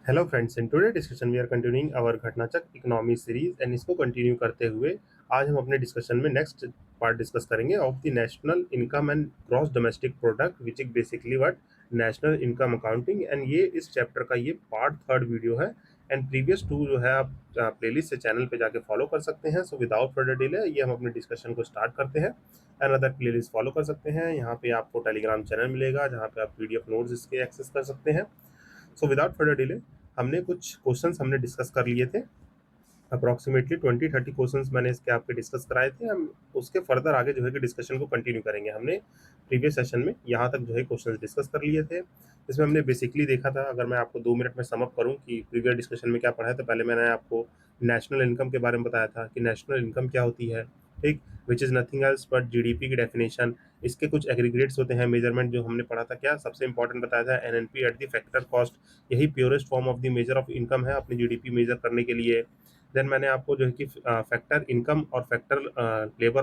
Hello friends, in today discussion we are continuing our घटनाचक economy series and इसको continue करते हुए आज हम अपने डिस्कशन में नेक्स्ट पार्ट डिस्कस करेंगे of the national income and gross domestic product which is basically what national income accounting. And ये इस चैप्टर का ये पार्ट थर्ड वीडियो है एंड प्रीवियस टू जो है आप प्लेलिस्ट से चैनल पे जाके फॉलो कर सकते हैं। सो विदाउट फर्दर डिले ये हम अपने डिस्कशन को स्टार्ट करते हैं। एंड अदर प्लेलिस्ट फॉलो कर सकते हैं। यहाँ पे आपको टेलीग्राम चैनल मिलेगा जहाँ पे आप पीडीएफ नोट्स इसके एक्सेस कर सकते हैं। सो विदाउट फर्दर डिले हमने कुछ क्वेश्चंस हमने डिस्कस कर लिए थे। अप्रॉक्सीमेटली 20-30 क्वेश्चंस मैंने इसके आपके डिस्कस कराए थे। हम उसके फर्दर आगे जो है कि डिस्कशन को कंटिन्यू करेंगे। हमने प्रीवियस सेशन में यहाँ तक जो है क्वेश्चंस डिस्कस कर लिए थे। इसमें हमने बेसिकली देखा था, अगर मैं आपको 2 मिनट में समअप करूँ कि प्रीवियस डिस्कशन में क्या पढ़ा है, तो पहले मैंने आपको नेशनल इनकम के बारे में बताया था कि नेशनल इनकम क्या होती है, ठीक, which is nothing else but GDP की डेफिनेशन। इसके कुछ एग्रीगेट्स होते हैं, मेजरमेंट जो हमने पढ़ा था, क्या सबसे इंपॉर्टेंट बताया था NNP at the factor cost. यही purest form of the measure of income है अपनी जीडीपी मेजर करने के लिए। देन मैंने आपको जो है कि फैक्टर इनकम और फैक्टर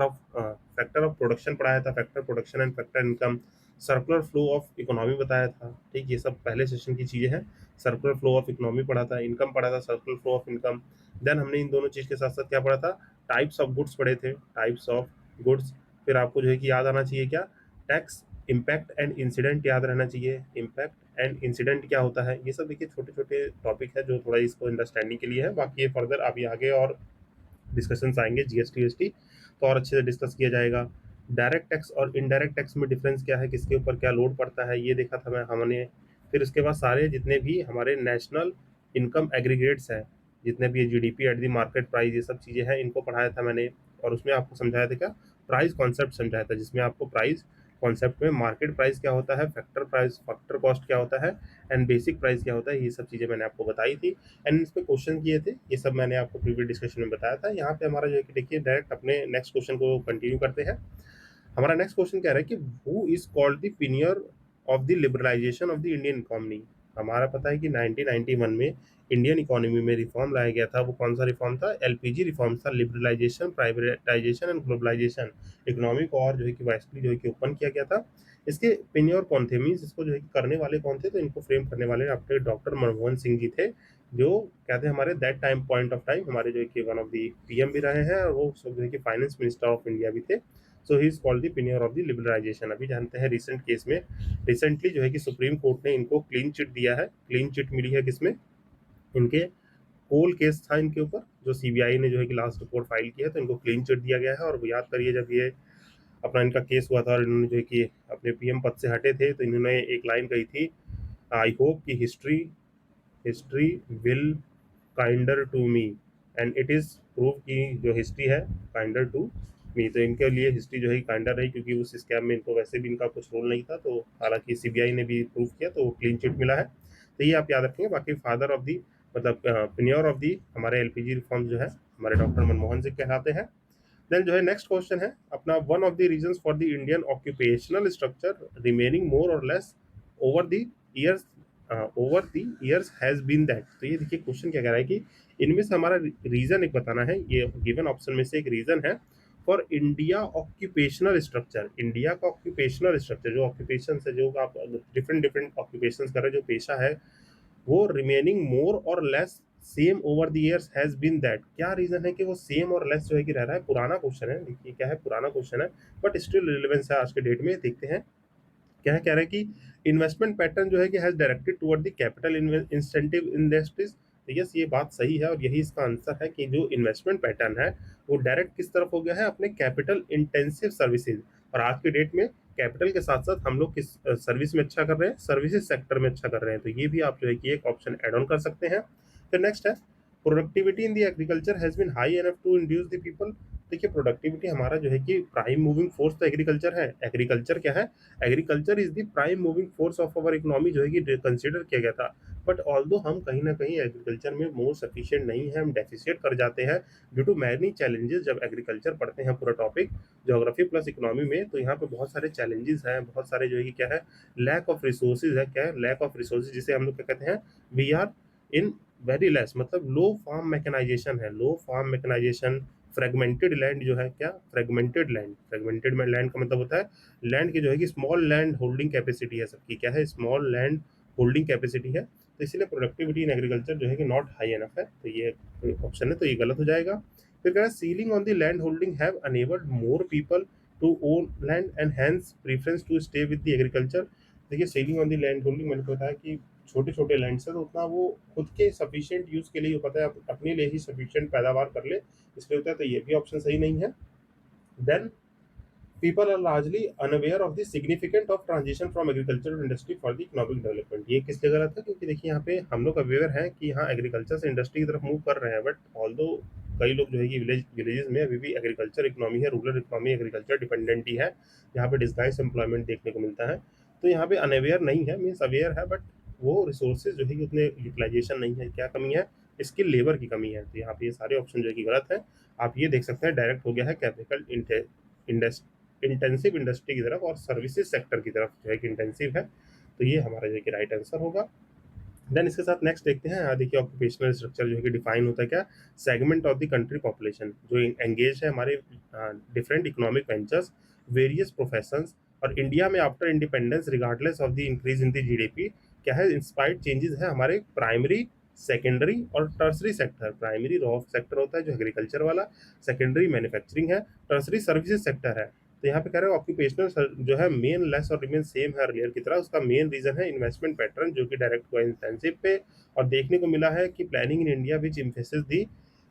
ऑफ प्रोडक्शन पढ़ाया था, factor production and factor income. Circular flow of economy बताया था, ठीक, ये सब पहले सेशन की चीज़ें हैं। सर्कुलर फ्लो ऑफ इकोनॉमी पढ़ा था, इनकम पढ़ा था, circular flow of income. Then हमने इन दोनों चीज़ के साथ साथ क्या पढ़ा था, टाइप्स ऑफ गुड्स पढ़े थे, टाइप्स ऑफ गुड्स। फिर आपको जो है कि याद आना चाहिए क्या, टैक्स, इम्पैक्ट एंड इंसिडेंट याद रहना चाहिए। इम्पैक्ट एंड इंसिडेंट क्या होता है, ये सब देखिए छोटे छोटे टॉपिक है जो थोड़ा इसको अंडरस्टैंडिंग के लिए है। बाकी ये फर्दर अभी आगे और डिस्कशंस आएंगे, जीएसटी वीएसटी तो और अच्छे से डिस्कस किया जाएगा। डायरेक्ट टैक्स और इनडायरेक्ट टैक्स में डिफरेंस क्या है, किसके ऊपर क्या लोड पड़ता है, ये देखा था हमने। फिर उसके बाद सारे जितने भी हमारे नेशनल इनकम एग्रीगेट्स हैं, जितने भी GDP at the market price, ये सब चीज़ें हैं, इनको पढ़ाया था मैंने। और उसमें आपको समझाया था क्या, प्राइस कॉन्सेप्ट समझाया था, जिसमें आपको प्राइस कॉन्सेप्ट में मार्केट प्राइस क्या होता है, फैक्टर प्राइस, फैक्टर कॉस्ट क्या होता है, एंड बेसिक प्राइस क्या होता है, ये सब चीज़ें मैंने आपको बताई थी। एंड इस पे क्वेश्चन किए थे, ये सब मैंने आपको प्रीवियस डिस्कशन में बताया था। यहाँ पे हमारा जो है कि देखिए डायरेक्ट अपने नेक्स्ट क्वेश्चन को कंटिन्यू करते हैं। हमारा नेक्स्ट क्वेश्चन कह रहा है कि who is called the pioneer of the liberalisation of the Indian economy. हमारा पता है कि 1991 में इंडियन इकोनॉमी में रिफॉर्म लाया गया था। वो कौन सा रिफॉर्म था, एलपीजी रिफॉर्म था, liberalisation, privatisation and globalisation. Economy को और जो है कि वाइसली जो है कि ओपन किया गया था। इसके पिनियर कौन थे, मीन्स इसको जो है कि करने वाले कौन थे, तो इनको फ्रेम करने वाले आपके डॉक्टर मनमोहन सिंह जी थे, जो कहते हैं हमारे that time point of time हमारे जो है कि वन ऑफ दी पीएम भी रहे हैं, और वो सब जो है कि फाइनेंस मिनिस्टर ऑफ इंडिया भी थे। So he is called the pioneer of the liberalisation. अभी जानते हैं रिसेंट केस में, रिसेंटली जो है कि सुप्रीम कोर्ट ने इनको क्लीन चिट दिया है। क्लीन चिट मिली है किसमें, इनके कोल केस था इनके ऊपर, जो सीबीआई ने जो है कि लास्ट रिपोर्ट फाइल की है, तो इनको क्लीन चिट दिया गया है। और याद करिए जब ये अपना इनका केस हुआ था और इन्होंने जो है कि अपने पीएम पद से हटे थे, तो इन्होंने एक लाइन कही थी, आई होप कि history history will kinder to me, and it is prove कि जो हिस्ट्री है काइंडर टू मी। तो इनके लिए हिस्ट्री जो है काइंडर रही, क्योंकि उस स्कैम में इनको वैसे भी इनका कुछ रोल नहीं था। तो हालांकि सीबीआई ने भी प्रूव किया, तो क्लीन चिट मिला है। तो ये आप याद रखेंगे। बाकी फादर ऑफ दी, मतलब पिनियर ऑफ दी हमारे एलपीजी रिफॉर्म जो है हमारे डॉक्टर मनमोहन सिंह कहलाते हैं। देन जो है नेक्स्ट क्वेश्चन है अपना, one of the reasons for the Indian occupational structure remaining more और less over the years, over the years has been that. तो ये देखिए क्वेश्चन क्या कह रहा है कि इनमें से हमारा रीजन एक बताना है। ये गिवन ऑप्शन में से एक रीजन है for India occupational structure. India का ऑक्यूपेशनल स्ट्रक्चर, जो ऑक्यूपेशन है, जो आप डिफरेंट डिफरेंट ऑक्यूपेशन कर रहे हैं, जो पेशा है, वो रिमेनिंग मोर और less same over the years has been that. क्या रीजन है कि वो सेम और लेस जो है कि रह रहा है। पुराना क्वेश्चन है, देखिए क्या है, पुराना क्वेश्चन है, बट स्टिल रिलेवेंस है आज के डेट में। देखते हैं क्या है। कह रहा है कि इन्वेस्टमेंट पैटर्न जो है कि has directed toward the capital incentive industries. तो यस, ये बात सही है और यही इसका आंसर है कि जो इन्वेस्टमेंट पैटर्न है वो डायरेक्ट किस तरफ हो गया है, अपने कैपिटल इंटेंसिव सर्विसेज। और आज के डेट में कैपिटल के साथ साथ हम लोग किस सर्विस में अच्छा कर रहे हैं, सर्विसेज सेक्टर में अच्छा कर रहे हैं। तो ये भी आप जो है कि एक ऑप्शन एड ऑन कर सकते हैं। फिर नेक्स्ट है, productivity in the agriculture has been high enough to induce the people. देखिए प्रोडक्टिविटी हमारा जो है कि प्राइम मूविंग फोर्स तो एग्रीकल्चर है। एग्रीकल्चर क्या है, agriculture is the prime moving force of our economy जो है कि कंसिडर किया गया था। बट ऑल्दो हम कहीं ना कहीं एग्रीकल्चर में मोर सफिशिएंट नहीं है, हम डेफिशिएट कर जाते हैं ड्यू टू मैनी चैलेंजेस। जब एग्रीकल्चर पढ़ते हैं पूरा टॉपिक ज्योग्राफी प्लस इकोनॉमी में, तो यहाँ पे बहुत सारे चैलेंजेस हैं, बहुत सारे जो है कि क्या है, लैक ऑफ रिसोर्सेज है। क्या है, लैक ऑफ रिसोर्सेज, जिसे हम लोग क्या कहते हैं, we are in very less, मतलब लो फार्म मैकेनाइजेशन है, low farm mechanisation. Fragmented land जो है, क्या, फ्रेगमेंटेड लैंड, फ्रेगमेंटेड लैंड का मतलब होता है लैंड की जो है कि स्मॉल लैंड होल्डिंग कैपेसिटी है सबकी, क्या है, स्मॉल लैंड होल्डिंग कैपेसिटी है। तो इसीलिए प्रोडक्टिविटी इन एग्रीकल्चर जो है कि नॉट हाई एनफ है, तो ये ऑप्शन है, तो ये गलत हो जाएगा। फिर कह रहा है ceiling on the land holding have enabled more people to own land and hence preference to stay with the agriculture. देखिए ceiling on the land holding मैंने बताया कि छोटे छोटे लैंड से तो उतना वो खुद के सफिशिएंट यूज के लिए पता है अपने लिए ही सफिशिएंट पैदावार कर ले, इसलिए होता है, तो ये भी ऑप्शन सही नहीं है। Then people are largely unaware of the significance of transition from agriculture to industry for the economic development। ये किस लिए गलत है, क्योंकि देखिए यहाँ पे हम लोग अवेयर हैं कि हाँ एग्रीकल्चर से इंडस्ट्री की तरफ मूव कर रहे हैं, बट ऑल्दो कई लोग जो है कि विलेजेस में अभी भी एग्रीकल्चर इकोनॉमी है, रूरल इकोनॉमी एग्रीकल्चर डिपेंडेंट ही है, यहाँ पे डिस्गाइज एम्प्लॉयमेंट देखने को मिलता है। तो यहाँ पे अनअवेयर नहीं है, मीन्स अवेयर है, बट वो रिसोर्सेज जो है कि उतने यूटिलाइजेशन नहीं है। क्या कमी है, स्किल लेबर की कमी है। तो यहाँ पे ये सारे ऑप्शन जो है कि गलत है। आप ये देख सकते हैं डायरेक्ट हो गया है कैपिटल इंटेंसिव इंडस्ट्री की तरफ और सर्विसेज सेक्टर की तरफ जो है कि इंटेंसिव है, तो ये हमारा जो है कि राइट आंसर होगा। देन इसके साथ नेक्स्ट देखते हैं, यहाँ देखिए ऑक्यूपेशनल स्ट्रक्चर जो है कि डिफाइन होता है क्या, segment of the country population जो एंगेज है हमारे different economic ventures, various professions, और इंडिया में after independence regardless of the increase in the GDP क्या है, इंस्पायर्ड चेंजेस है हमारे प्राइमरी, सेकेंडरी और tertiary sector. Primary raw sector होता है जो एग्रीकल्चर वाला, सेकेंडरी मैन्युफैक्चरिंग है, टर्सरी सर्विसेज सेक्टर है। तो यहाँ पे कह रहे हो ऑक्यूपेशनल जो है मेन लेस और रिमेन सेम है अर्लियर की तरह। उसका मेन रीजन है इन्वेस्टमेंट पैटर्न जो कि डायरेक्ट हुआ इंटेंसिव पे, और देखने को मिला है कि planning in India which emphasis the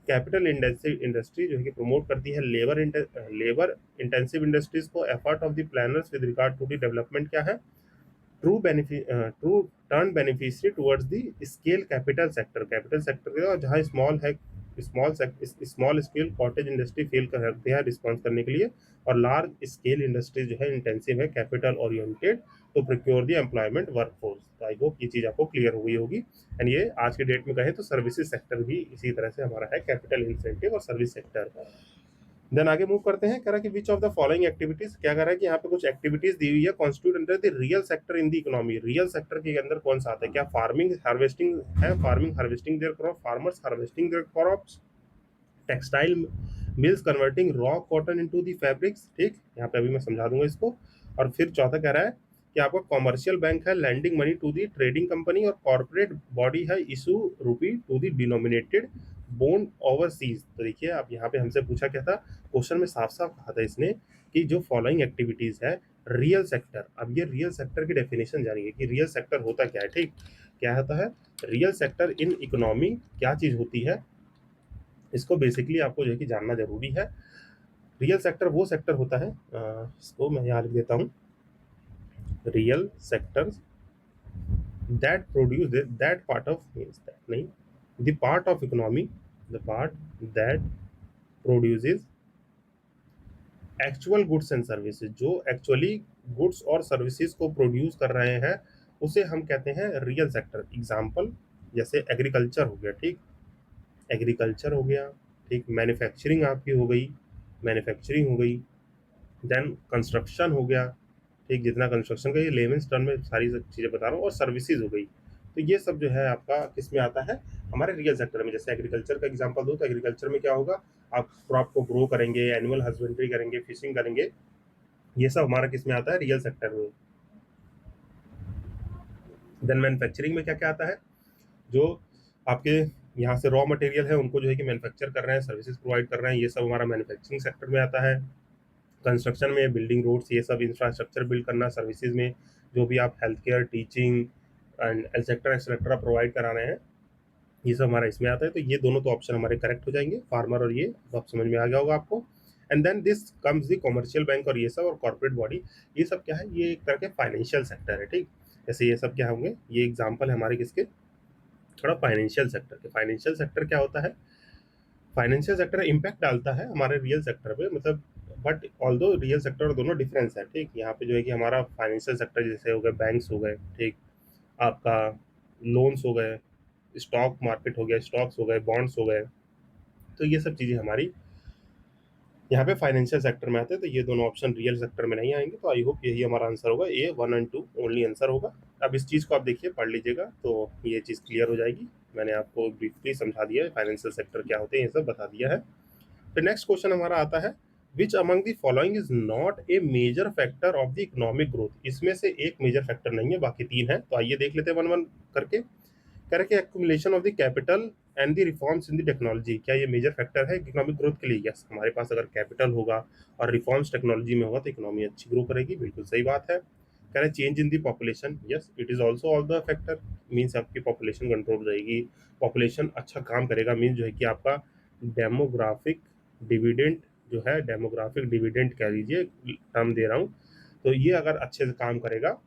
capital intensive industry जो है कि प्रमोट करती है लेबर इंटेंसिव इंडस्ट्रीज को। Effort of the planners with regard to the development क्या है, true turn beneficiary towards the scale capital sector, capital sector के, और जहाँ स्मॉल है small scale cottage industry fail करते हैं रिस्पॉन्स करने के लिए, और लार्ज स्केल इंडस्ट्री जो है इंटेंसिव है कैपिटल ओरिएंटेड तो प्रोक्योर दी एम्प्लॉयमेंट वर्कफोर्स। तो आई होप ये चीज आपको क्लियर हो गई होगी। एंड ये आज के डेट में कहें तो सर्विसेज सेक्टर भी इसी तरह से हमारा है, कैपिटल इंसेंटिव और सर्विस सेक्टर। देन आगे मूव करते हैं, कह रहा है कि which of the following activities, क्या कह रहा है कि यहाँ पे कुछ एक्टिविटीज दी हुई है constitute under the real sector in the economy. Real sector के अंदर कौन सा आता है, क्या फार्मिंग हार्वेस्टिंग है, farming harvesting their crop, farmers harvesting their crops, textile mills converting raw cotton into the fabrics. ठीक, यहाँ पे अभी मैं समझा दूंगा इसको। और फिर चौथा कह रहा है कि आपका कॉमर्शियल बैंक है lending money to the trading company, और कॉर्पोरेट बॉडी है issue rupee to the denominated bond overseas. तो देखिए आप यहाँ पे हमसे पूछा क्या था, क्वेश्चन में साफ साफ कहा था इसने कि जो फॉलोइंग एक्टिविटीज है रियल सेक्टर। अब ये रियल सेक्टर की डेफिनेशन जानिए कि रियल सेक्टर होता क्या है। ठीक, क्या होता है रियल सेक्टर इन इकोनॉमी, क्या चीज होती है, इसको बेसिकली आपको जो है कि जानना जरूरी है। रियल सेक्टर वो सेक्टर होता है, इसको मैं यहाँ लिख देता हूँ, real sector that produce that part of means that नहीं, the part of economy, the part that produces actual goods and services, जो एक्चुअली गुड्स और सर्विसेज को प्रोड्यूस कर रहे हैं उसे हम कहते हैं रियल सेक्टर। एग्जाम्पल जैसे एग्रीकल्चर हो गया, ठीक, एग्रीकल्चर हो गया, ठीक, मैन्युफैक्चरिंग आपकी हो गई, मैन्युफैक्चरिंग हो गई, देन कंस्ट्रक्शन हो गया, ठीक, जितना कंस्ट्रक्शन का ये लेमेंस टर्म में सारी चीज़ें बता रहा हूँ, और सर्विसेज हो गई। तो ये सब जो है आपका किस में आता है, हमारे रियल सेक्टर में। जैसे एग्रीकल्चर का एग्जांपल दो तो एग्रीकल्चर में क्या होगा, आप क्रॉप को ग्रो करेंगे, एनिमल हस्बेंड्री करेंगे, फिशिंग करेंगे, ये सब हमारा किस में आता है, रियल सेक्टर में। देन मैन्युफैक्चरिंग में क्या क्या आता है, जो आपके यहाँ से रॉ मटेरियल है उनको जो है कि मैन्युफैक्चर कर रहे हैं, सर्विसेज प्रोवाइड कर रहे हैं, ये सब हमारा मैन्युफैक्चरिंग सेक्टर में आता है। कंस्ट्रक्शन में बिल्डिंग रोड्स ये सब इंफ्रास्ट्रक्चर बिल्ड करना, सर्विसेज में जो भी आप health care, teaching and etcetera provide करा रहे हैं, ये सब हमारा इसमें आता है। तो ये दोनों तो ऑप्शन हमारे करेक्ट हो जाएंगे, फार्मर और ये तो आप समझ में आ गया होगा आपको। And then this comes the commercial bank और ये सब, और कॉर्पोरेट बॉडी, ये सब क्या है, ये एक तरह के फाइनेंशियल सेक्टर है। ठीक, जैसे ये सब क्या होंगे, ये एग्जाम्पल है हमारे किसके, थोड़ा फाइनेंशियल सेक्टर के। फाइनेंशियल सेक्टर क्या होता है, फाइनेंशियल सेक्टर इम्पैक्ट डालता है हमारे रियल सेक्टर पे, मतलब बट ऑल्दो रियल सेक्टर और दोनों डिफरेंस है। ठीक, यहाँ पे जो है कि हमारा फाइनेंशियल सेक्टर जैसे हो गए बैंक्स हो गए, ठीक, आपका लोन्स हो गए, स्टॉक मार्केट हो गया, स्टॉक्स हो गए, बॉन्ड्स हो गए, तो ये सब चीज़ें हमारी यहाँ पे फाइनेंशियल सेक्टर में आते हैं। तो ये दोनों ऑप्शन रियल सेक्टर में नहीं आएंगे। तो आई होप यही हमारा आंसर होगा, ए 1 और 2 ओनली आंसर होगा। अब इस चीज़ को आप देखिए, पढ़ लीजिएगा तो ये चीज़ क्लियर हो जाएगी। मैंने आपको ब्रीफली समझा दिया है, फाइनेंशियल सेक्टर क्या होते हैं ये सब बता दिया है। फिर नेक्स्ट क्वेश्चन हमारा आता है, which among the following is not a major factor of the economic growth. इसमें से एक मेजर फैक्टर नहीं है, बाकी तीन है। तो आइए देख लेते हैं वन वन करके। कह रहे कि accumulation of the capital and the reforms in the technology, क्या ये मेजर फैक्टर है इकोनॉमिक ग्रोथ के लिए? यस, हमारे पास अगर कैपिटल होगा और रिफॉर्म्स टेक्नोलॉजी में होगा तो इकोनॉमी अच्छी ग्रो करेगी, बिल्कुल सही बात है। कह रहे change in the population, yes it is also all the factor, means आपकी पॉपुलेशन कंट्रोल रहेगी, पॉपुलेशन अच्छा काम करेगा, मीन्स जो है कि आपका डेमोग्राफिक डिविडेंड जो है, डेमोग्राफिक डिविडेंड कह लीजिए, टर्म दे रहा हूँ, तो ये अगर अच्छे से काम करेगा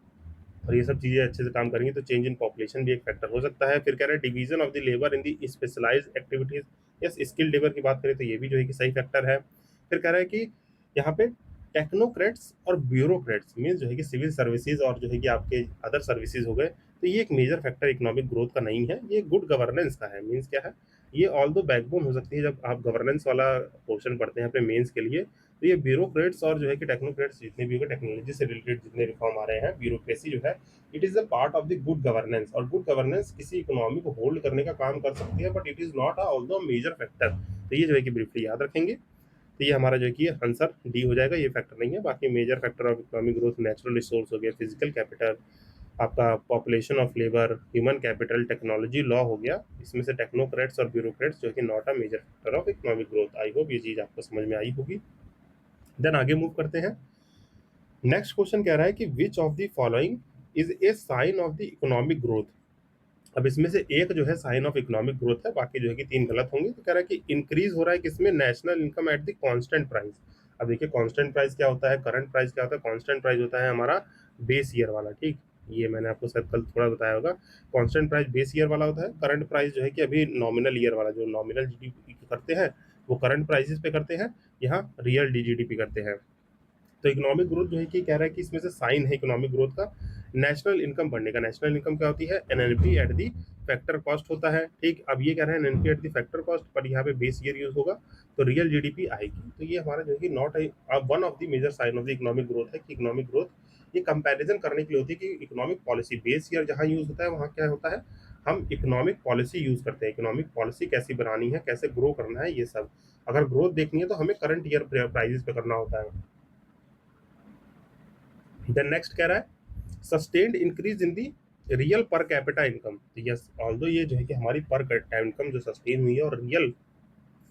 और ये सब चीज़ें अच्छे से काम करेंगी तो चेंज इन पॉपुलेशन भी एक फैक्टर हो सकता है। फिर कह रहे हैं division of the labour in the specialised activities, yes skill labour की बात करें तो ये भी जो है कि सही फैक्टर है। फिर कह रहा है कि यहाँ पे टेक्नोक्रेट्स और ब्यूरोक्रेट्स मीन्स जो है कि सिविल सर्विसेज और जो है कि आपके अदर सर्विसेज हो गए, तो ये एक मेजर फैक्टर इकोनॉमिक ग्रोथ का नहीं है, ये गुड गवर्नेंस का है। मीन्स क्या है, ये ऑल दो बैकबोन हो सकती है जब आप गवर्नेंस वाला पोर्शन पढ़ते हैं अपने मेंस के लिए, तो ये ब्यूरोक्रेट्स और जो है कि टेक्नोक्रेट्स जितने भी होंगे, टेक्नोलॉजी से रिलेटेड जितने रिफॉर्म आ रहे हैं, ब्यूरोक्रेसी जो है it is a part of the good governance, और गुड गवर्नेंस किसी इकोनॉमी को होल्ड करने का काम कर सकती है, but it is not although major factor. तो ये जो है कि ब्रीफली याद रखेंगे। तो ये हमारा जो है कि आंसर डी हो जाएगा, ये फैक्टर नहीं है। बाकी major factor of economic growth natural resource हो गया, फिजिकल कैपिटल, आपका population of labour, human capital, technology, law हो गया, इसमें से टेक्नोक्रेट्स और ब्यूरोक्रेट्स जो है कि not a major factor of economic growth. I hope ये चीज आपको समझ में आई होगी। देन आगे मूव करते हैं। नेक्स्ट क्वेश्चन कह रहा है कि which of the following is a sign of the economic growth. अब इसमें से एक जो है साइन ऑफ इकोनॉमिक ग्रोथ है, बाकी जो है कि तीन गलत होंगे। तो कह रहा है कि इंक्रीज हो रहा है किसमें, national income at the constant price. अब देखिए कांस्टेंट प्राइस क्या होता है, करंट प्राइस क्या होता है, कांस्टेंट प्राइस होता है हमारा बेस ईयर वाला, ठीक, ये मैंने आपको शायद कल थोड़ा बताया होगा। कांस्टेंट प्राइस बेस ईयर वाला होता है, करंट प्राइस जो है कि अभी नॉमिनल ईयर वाला, जो नॉमिनल जीडीपी करते हैं वो करंट प्राइसेस पे करते हैं, यहाँ रियल जीडीपी करते हैं। तो इकोनॉमिक ग्रोथ जो है कि कह रहा है कि इसमें से साइन है इकोनॉमिक ग्रोथ का नेशनल इनकम बढ़ने का। नेशनल इनकम क्या होती है, NNP at the factor cost होता है, ठीक। अब ये कह रहे हैं NNP at the factor cost, पर यहाँ पे बेस ईयर यूज होगा तो रियल जीडीपी आएगी। तो ये हमारा जो है कि not one of the major sign of the economic growth है कि इकोनॉमिक ग्रोथ ये कंपैरिजन करने के लिए होती है कि इकोनॉमिक पॉलिसी बेस ईयर जहाँ यूज होता है वहाँ क्या होता है, हम इकोनॉमिक पॉलिसी यूज करते हैं, इकोनॉमिक पॉलिसी कैसी बनानी है, कैसे ग्रो करना है, ये सब अगर ग्रोथ देखनी है तो हमें करंट ईयर प्राइजेस पे करना होता है। देन नेक्स्ट कह रहा है sustained increase in the real पर कैपिटा इनकम। यस ऑल्दो ये जो है कि हमारी पर कैपिटा इनकम जो सस्टेन हुई है और रियल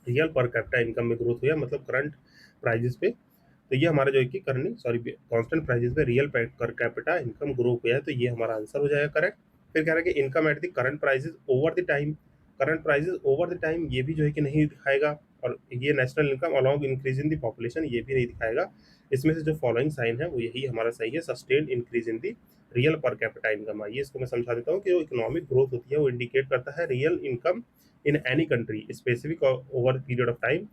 रियल पर कैपिटा इनकम में ग्रोथ हुई है, मतलब करंट प्राइजेस पे, तो ये हमारा जो है कि करंट सॉरी कांस्टेंट प्राइजेस पे रियल पर कैपिटा इनकम ग्रो हुआ है, तो ये हमारा आंसर हो जाएगा करेक्ट। फिर कह रहा है कि income at the current prices over the time, current prices over the time ये भी जो है कि नहीं दिखाएगा, और ये national income along increase in the population ये भी नहीं दिखाएगा। इसमें से जो फॉलोइंग साइन है वो यही हमारा सही है, sustain increase in the real पर कैपिटा इनकम। आइए इसको मैं समझा देता हूँ कि जो इकोनॉमिक ग्रोथ होती है वो इंडिकेट करता है real income in any country specific over period of time.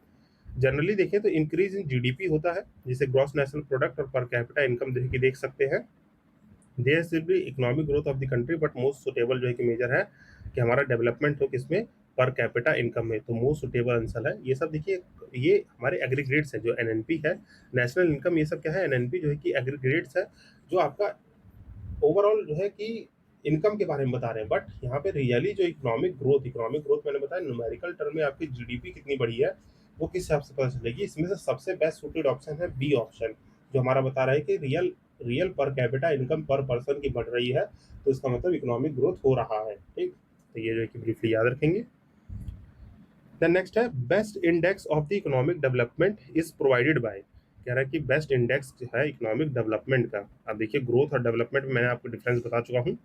Generally देखें तो इंक्रीज इन जीडीपी होता है, जिसे ग्रॉस नेशनल प्रोडक्ट और पर कैपिटा इनकम देख सकते हैं। There should be economic growth of the country, but most suitable जो है कि मेजर है कि हमारा डेवलपमेंट हो किसमें, पर कैपिटा इनकम में, तो मोस्ट सुटेबल आंसर है ये सब। देखिए ये हमारे एग्रीग्रेट्स है, जो एनएनपी है, नेशनल इनकम, ये सब क्या है, एनएनपी जो है कि एग्रीग्रेट्स है, जो आपका ओवरऑल जो है कि इनकम के बारे में बता रहे हैं। बट यहाँ पे रियली जो इकोनॉमिक ग्रोथ मैंने बताया न्यूमेरिकल टर्म में आपकी जीडीपी कितनी बढ़ी है वो किस हिसाब से पता चलेगी। इसमें से सबसे बेस्ट सूटेड ऑप्शन है बी ऑप्शन, जो हमारा बता रहा है कि रियल रियल पर कैपिटा इनकम पर पर्सन की बढ़ रही है, तो इसका मतलब इकोनॉमिक ग्रोथ हो रहा है, ठीक। तो ये जो है कि ब्रीफली याद रखेंगे। देन नेक्स्ट है best index of the economic development is provided by. कह रहा है कि बेस्ट इंडेक्स जो है इकोनॉमिक डेवलपमेंट का, अब देखिए ग्रोथ और डेवलपमेंट में मैंने आपको डिफरेंस बता चुका हूँ।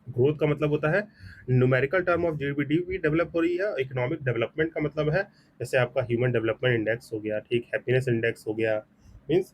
ग्रोथ का मतलब होता है numerical term of GDP develop हो रही है, इकोनॉमिक डेवलपमेंट का मतलब है जैसे आपका ह्यूमन डेवलपमेंट इंडेक्स हो गया, ठीक, हैप्पीनेस इंडेक्स हो गया, मीन्स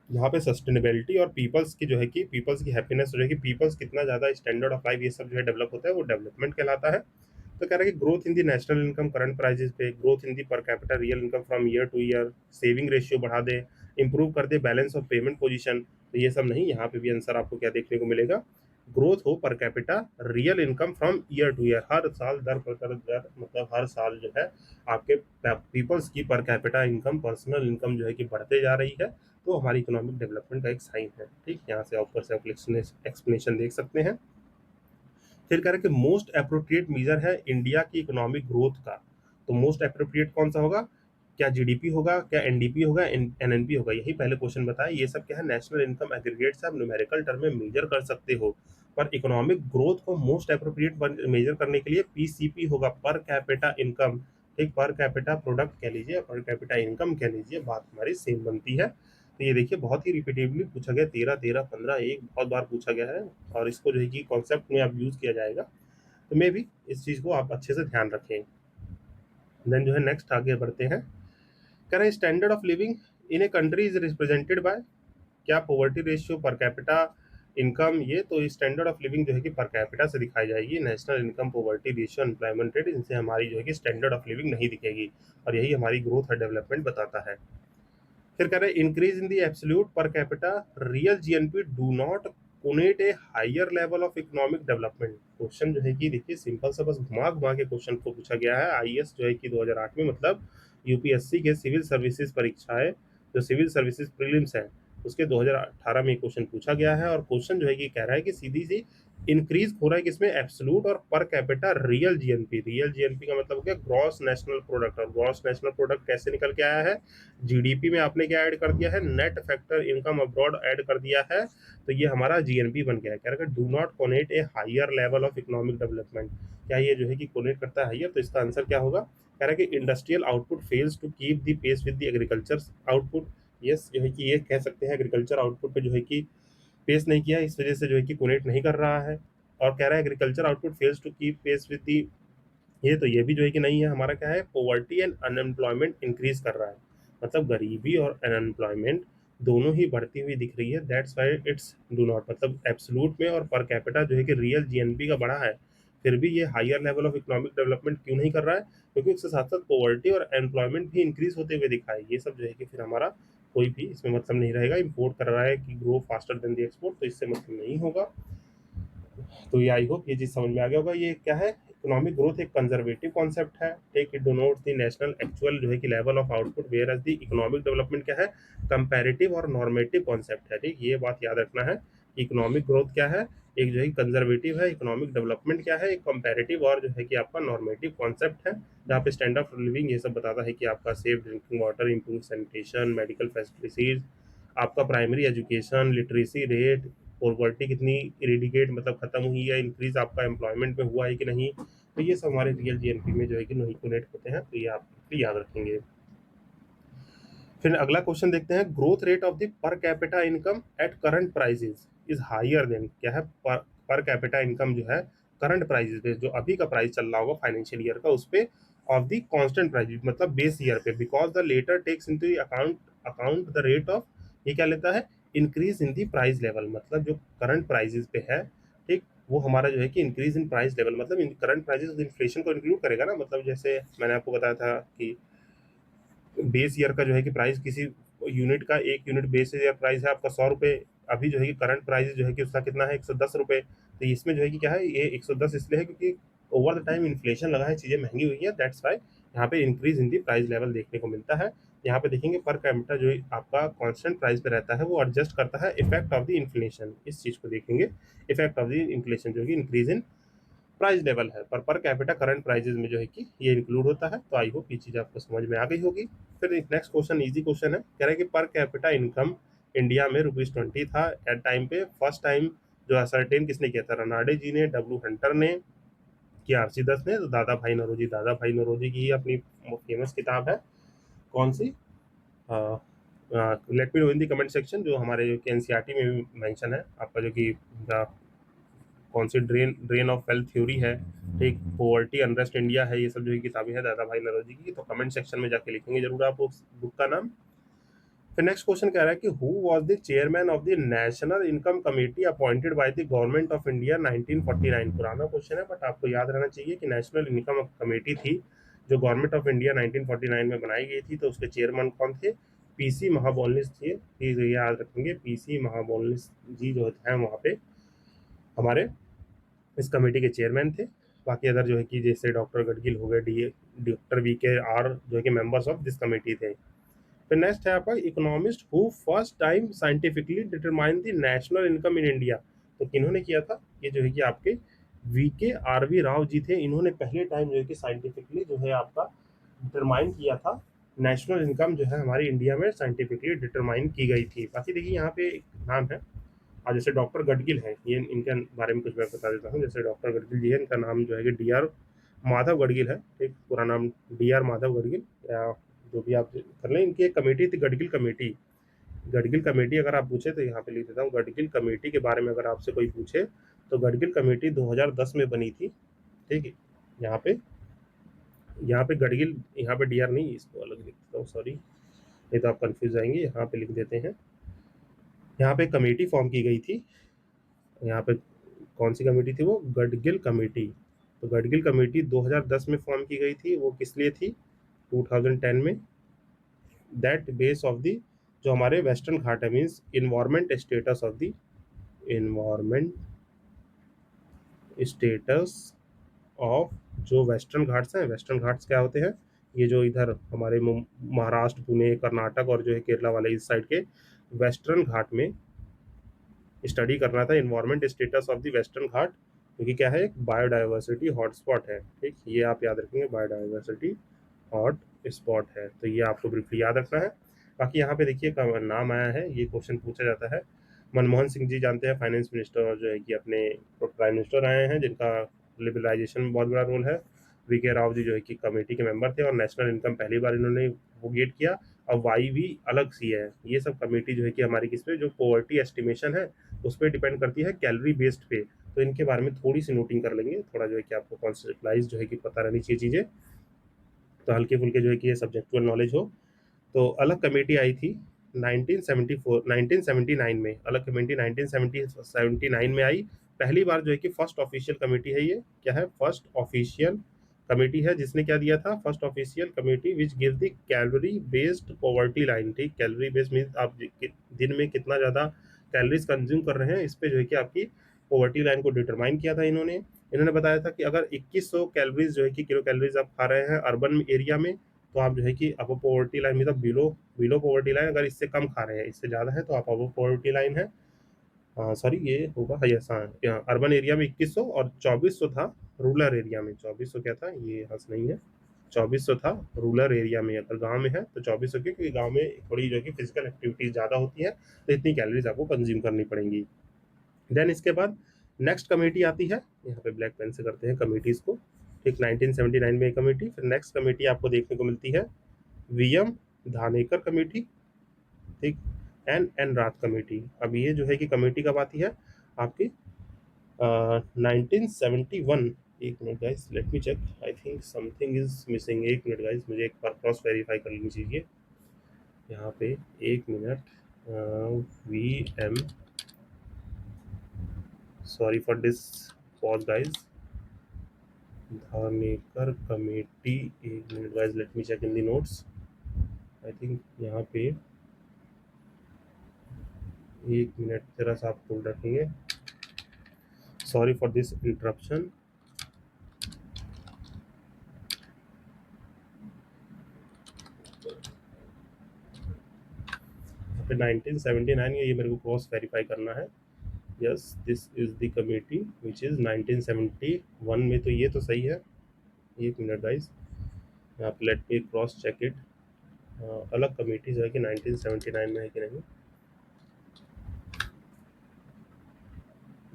यहाँ पे सस्टेनेबिलिटी और पीपल्स की जो है कि पीपल्स की हैप्पीनेस जो है कि पीपल्स कितना ज़्यादा स्टैंडर्ड ऑफ लाइफ ये सब जो है डेवलप होता है वो डेवलपमेंट कहलाता है। तो कह रहा है कि growth in the national income current prices पे, growth in the per capita real income from year to year, saving ratio बढ़ा दे, इंप्रूव कर दे बैलेंस ऑफ पेमेंट पोजीशन, तो ये सब नहीं। यहाँ पे भी आंसर आपको क्या देखने को मिलेगा, ग्रोथ हो per capita real income from year to year, हर साल दर मतलब हर साल जो है आपके पीपल्स की पर कैपिटा इनकम, पर्सनल इनकम जो है कि बढ़ते जा रही है, तो हमारी इकोनॉमिक डेवलपमेंट का एक साइन है, ठीक। यहाँ से ऊपर से आप एक्सप्लेनेशन देख सकते हैं। फिर कह रहे हैं कि मोस्ट अप्रोप्रिएट मेजर है इंडिया की इकोनॉमिक ग्रोथ का, तो मोस्ट अप्रोप्रिएट कौन सा होगा, क्या जीडीपी होगा, क्या एनडीपी होगा, एनएनपी होगा, यही पहले क्वेश्चन बताया। ये सब क्या है, नेशनल इनकम एग्रीगेट्स आप न्यूमेरिकल टर्म में मेजर कर सकते हो, पर इकोनॉमिक ग्रोथ को मोस्ट एप्रोप्रिएट मेजर करने के लिए पीसीपी होगा, पर कैपिटा इनकम। एक पर कैपिटा प्रोडक्ट कह लीजिए, पर कैपिटा इनकम कह लीजिए, बात हमारी सेम बनती है। तो ये देखिए बहुत ही रिपीटेडली पूछा गया, 13 13 15 एक बहुत बार पूछा गया है, और इसको जो है कि कॉन्सेप्ट में अब यूज किया जाएगा, तो मे भी इस चीज को आप अच्छे से ध्यान रखें। देन जो है नेक्स्ट आगे बढ़ते हैं। कह रहे हैं standard of living in a country is represented by, क्या poverty ratio, per capita income, ये तो स्टैंडर्ड ऑफ लिविंग जो है कि पर कैपिटा से दिखाई जाएगी। National income, poverty ratio, employment rate, इनसे हमारी जो है कि स्टैंडर्ड ऑफ लिविंग नहीं दिखेगी, और यही हमारी ग्रोथ और डेवलपमेंट बताता है। फिर कह रहे हैं increase in the absolute per capita real GNP do not connote a higher level of economic development. Question जो है कि देखिए सिंपल सा बस घुमा घुमा के क्वेश्चन को पूछा गया है। आईएएस जो है कि 2008 में, मतलब यूपीएससी के सिविल सर्विसेज परीक्षाएं, जो सिविल सर्विसेज प्रीलिम्स है, उसके 2018 में क्वेश्चन पूछा गया है। और क्वेश्चन जो है कि कह रहा है कि सीधी सी इंक्रीज हो रहा है किसमें, एब्सोल्यूट और पर capita real GNP. Real GNP का मतलब हो गया ग्रॉस नेशनल प्रोडक्ट, और ग्रॉस नेशनल प्रोडक्ट कैसे निकल के आया है, जीडीपी में आपने क्या ऐड कर दिया है, net factor income abroad add कर दिया है, तो ये हमारा जीएनपी बन गया है। कह रहा है do not connote a higher level of economic development, क्या ये जो है कि कोनेट करता है हायर, तो इसका आंसर क्या होगा। कह रहा है कि industrial output fails to keep the pace with the agriculture output. Yes, जो है कि ये कह सकते हैं एग्रीकल्चर आउटपुट पे जो है कि पेस नहीं किया, इस वजह से जो है कि कोनेट नहीं कर रहा है। और कह रहा है agriculture output fails to keep pace with the, ये तो ये भी जो है कि नहीं है। हमारा क्या है, पॉवर्टी एंड अनएम्प्लॉयमेंट इंक्रीज कर रहा है, मतलब गरीबी और अनएम्प्लॉयमेंट दोनों ही बढ़ती हुई दिख रही है। That's why it's do not, मतलब एब्सोल्यूट में और पर कैपिटा जो है कि रियल जीएनपी का बढ़ा है, फिर भी ये higher level of economic development क्यों नहीं कर रहा है, क्योंकि उसके साथ साथ पॉवर्टी और एम्प्लॉयमेंट भी इंक्रीज होते हुए दिखा है। ये सब जो है कि फिर हमारा कोई भी इसमें मतलब नहीं रहेगा। इम्पोर्ट कर रहा है कि grow faster than the export, तो इससे मतलब नहीं होगा। तो ये आई होप ये चीज समझ में आ गया होगा। ये क्या है, इकोनॉमिक ग्रोथ एक कंजर्वेटिव कॉन्सेप्ट है। Take it denotes the national actual जो है कि level of output, where as the economic development क्या है, कंपैरेटिव और नॉर्मेटिव कॉन्सेप्ट है। ठीक, ये बात याद रखना है कि इकोनॉमिक ग्रोथ क्या है, एक जो है कंजर्वेटिव है, इकोनॉमिक डेवलपमेंट क्या है, एक कंपैरेटिव और जो है कि आपका नॉर्मेटिव कॉन्सेप्ट है, जहाँ पे स्टैंडर्ड ऑफ लिविंग ये सब बताता है कि आपका safe drinking water, improve sanitation, medical facilities, आपका primary education, literacy rate, poverty कितनी इरेडिकेट मतलब खत्म हुई है, इंक्रीज आपका एम्प्लॉयमेंट में हुआ है कि नहीं, तो ये सब हमारे रियल जीएनपी में जो है कि नोट होते हैं, तो ये आप याद रखेंगे। फिर अगला क्वेश्चन देखते हैं, growth rate of the per capita income at current prices is higher than, क्या है, पर कैपिटा इनकम जो है करंट प्राइसेस पे, जो अभी का प्राइस चल रहा होगा फाइनेंशियल ईयर का, उस पे ऑफ द कांस्टेंट प्राइस, मतलब बेस ईयर पे, because the latter takes into account account the rate of, ये क्या लेता है, increase in the price level, मतलब जो करंट प्राइसेस पे है, ठीक, वो हमारा जो है कि इंक्रीज इन प्राइस लेवल, मतलब करंट प्राइसेस इन्फ्लेशन को इंक्लूड करेगा ना। मतलब जैसे मैंने आपको बताया था कि बेस ईयर का जो है कि प्राइस किसी यूनिट का, एक यूनिट बेस ईयर प्राइस है आपका 100 रुपये, अभी जो है कि करंट प्राइस जो है कि उसका कितना है, 110 रुपये। तो इसमें जो है कि क्या है, ये 110 इसलिए है क्योंकि ओवर द टाइम इन्फ्लेशन लगा है, चीज़ें महंगी हुई है, दैट्स वाई यहाँ पे increase in the price level देखने को मिलता है। यहाँ पे देखेंगे पर कैपिटा जो आपका कांस्टेंट प्राइस पे रहता है, वो एडजस्ट करता है इफेक्ट ऑफ द इन्फ्लेशन, इस चीज़ को देखेंगे, इफेक्ट ऑफ द इन्फ्लेशन जो कि इंक्रीज इन प्राइस लेवल है, पर कैपिटा करंट प्राइजेस में जो है कि ये इंक्लूड होता है। तो आई होप ये चीज़ आपको समझ में आ गई होगी। फिर नेक्स्ट क्वेश्चन इजी क्वेश्चन है, कह रहा है कि पर कैपिटा इनकम इंडिया में ₹20 था एट टाइम पे, फर्स्ट टाइम जो असरटेन किसने किया था, रनाडे जी ने, डब्ल्यू हंटर ने, कि आरसी दस ने, तो दादा भाई नौरोजी, दादा भाई नौरोजी की ही अपनी फेमस किताब है, कौन सी, let me know in the comment section, जो हमारे जो कि एनसीईआरटी में भी मेंशन है आपका, जो कि कौन सी ड्रेन ऑफ वेल्थ थ्योरी है, ठीक, पॉवर्टी अनरेस्ट इंडिया है, ये सब जो है किताबें हैं दादा भाई नौरोजी की, तो कमेंट सेक्शन में जाके लिखेंगे जरूर आप उस बुक का नाम। फिर नेक्स्ट क्वेश्चन कह रहा है कि who was the chairman of the national income committee appointed by the government of India 1949। पुराना क्वेश्चन है बट आपको याद रहना चाहिए कि नेशनल इनकम कमेटी थी जो गवर्नमेंट ऑफ इंडिया 1949 में बनाई गई थी, तो उसके चेयरमैन कौन थे, पीसी महाबोनिस थे। ये याद रखेंगे, पीसी महाबोनिस जी जो हैं वहाँ पे हमारे इस कमेटी के चेयरमैन थे। बाकी अदर जो है कि जैसे डॉक्टर गडगिल हो गए, डी डॉक्टर वी के आर जो है कि मेंबर्स ऑफ दिस कमेटी थे। फिर नेक्स्ट है आपका economist who first time scientifically determine the national income in India, तो किन्होंने किया था, ये जो है कि आपके वी के आर वी राव जी थे, इन्होंने पहले टाइम जो है कि साइंटिफिकली जो है आपका डिटरमाइन किया था, नेशनल इनकम जो है हमारी इंडिया में साइंटिफिकली डिटरमाइन की गई थी। बाकी देखिए यहाँ पे एक नाम है जैसे डॉक्टर गडगिल हैं, ये इनके बारे में कुछ मैं बता देता हूँ। जैसे डॉक्टर गडगिल जी है, इनका नाम जो है कि डी.आर. माधव गडगिल है, ठीक, पूरा नाम डी.आर. माधव गडगिल, या जो भी आप कर लें। इनकी एक कमेटी थी, गडगिल कमेटी। गडगिल कमेटी अगर आप पूछे तो यहाँ पे लिख देता हूँ, गडगिल कमेटी के बारे में अगर आपसे कोई पूछे तो गडगिल कमेटी 2010 में बनी थी, ठीक है। यहाँ पे गडगिल, यहाँ पे डी.आर. नहीं, इसको अलग लिख देता हूँ, सॉरी, नहीं तो आप कंफ्यूज जाएंगे। यहाँ पे लिख देते हैं, यहाँ पे कमेटी फॉर्म की गई थी। यहाँ पे कौन सी कमेटी थी? वो गडगिल कमेटी। तो गडगिल कमेटी 2010 में फॉर्म की गई थी। वो किस लिए थी? 2010 में, दैट बेस ऑफ द, जो हमारे वेस्टर्न घाट है, means environment status of the, environment status of जो वेस्टर्न घाट्स हैं। वेस्टर्न घाट्स क्या होते हैं? ये जो इधर हमारे महाराष्ट्र, पुणे, कर्नाटक और जो है केरला वाले इस साइड के वेस्टर्न घाट में स्टडी करना था, environment status of the Western Ghat, क्योंकि क्या है, एक बायोडाइवर्सिटी हॉटस्पॉट है, ठीक, ये आप याद रखेंगे, बायोडाइवर्सिटी हॉट स्पॉट है। तो ये आपको ब्रीफली याद रखना है। बाकी यहाँ पे देखिए नाम आया है, ये क्वेश्चन पूछा जाता है। मनमोहन सिंह जी जानते हैं, फाइनेंस मिनिस्टर, और जो है कि अपने प्राइम मिनिस्टर आए हैं, जिनका लिबरलाइजेशन में बहुत बड़ा रोल है। वी.के. राव जी जो है कि कमेटी के मेंबर थे, और नेशनल इनकम पहली बार इन्होंने वो गेट किया। और वाई भी अलग सी है। ये सब कमेटी जो है कि हमारी किस पे, जो पॉवर्टी एस्टिमेशन है उस पर डिपेंड करती है, कैलोरी बेस्ड पे। तो इनके बारे में थोड़ी सी नोटिंग कर लेंगे, थोड़ा जो है कि आपको कॉन्सेप्टलाइज जो है कि पता रहनी चाहिए चीज़ें, तो हल्के फुल्के जो है कि ये सब्जेक्चुअल नॉलेज हो। तो अलग कमेटी आई थी 1974 1979 में, अलग कमेटी 1979 में आई। पहली बार जो है कि फर्स्ट ऑफिशियल कमेटी है ये। क्या है? फर्स्ट ऑफिशियल कमेटी है, जिसने क्या दिया था? First official committee which give the calorie based poverty line, ठीक। कैलोरी बेस्ड मीन्स आप दिन में कितना ज़्यादा कैलोरीज कंज्यूम कर रहे हैं, इस पे जो है कि आपकी पॉवर्टी लाइन को डिटरमाइन किया था इन्होंने। इन्होंने बताया था कि अगर 2100 कैलोरीज जो है कि किलो कैलोरीज आप खा रहे हैं अर्बन एरिया में, तो आप जो है कि अब पॉवर्टी लाइन, मतलब बिलो बिलो पॉवर्टी लाइन। अगर इससे कम खा रहे हैं, इससे ज़्यादा है, तो आप अब पॉवर्टी लाइन है। सॉरी, ये होगा, यस, हाँ, यहाँ अर्बन एरिया में 2100 और 2400 था रूरल एरिया में। 2400 क्या था? ये हंस नहीं है, 2400 था रूरल एरिया में। अगर गांव में है तो 2400 क्योंकि गांव में थोड़ी जो है कि फिजिकल एक्टिविटीज ज़्यादा होती है, तो इतनी कैलोरीज आपको कंज्यूम करनी पड़ेंगी। देन इसके बाद नेक्स्ट कमेटी आती है, यहाँ पे ब्लैक पेन से करते हैं कमेटीज को, ठीक। 1979 में एक कमेटी, फिर नेक्स्ट कमेटी आपको देखने को मिलती है वी.एम. धानेकर कमेटी, ठीक, एन रात कमेटी। अब ये जो है कि कमेटी कब आती है आपकी? 1971। एक minute guys, let me check, I think something is missing. एक मिनट गाइस, मुझे एक बार क्रॉस वेरीफाई कर लेनी चाहिए यहाँ पे, एक मिनट। वी.एम. Sorry for this pause guys, Dhanekar committee. एक minute guys, let me check in the notes. I think यहाँ पे, एक मिनट जरा सा आप होल्ड रखेंगे, सॉरी फॉर दिस इंटरप्शन। फिर 1979, ये मेरे को क्रॉस वेरीफाई करना है। Yes, this is the committee which is 1971 में, तो ये तो सही है। एक मिनट गाइस, आप let me cross check it. अलग कमेटी जो है कि 1979 में है कि नहीं।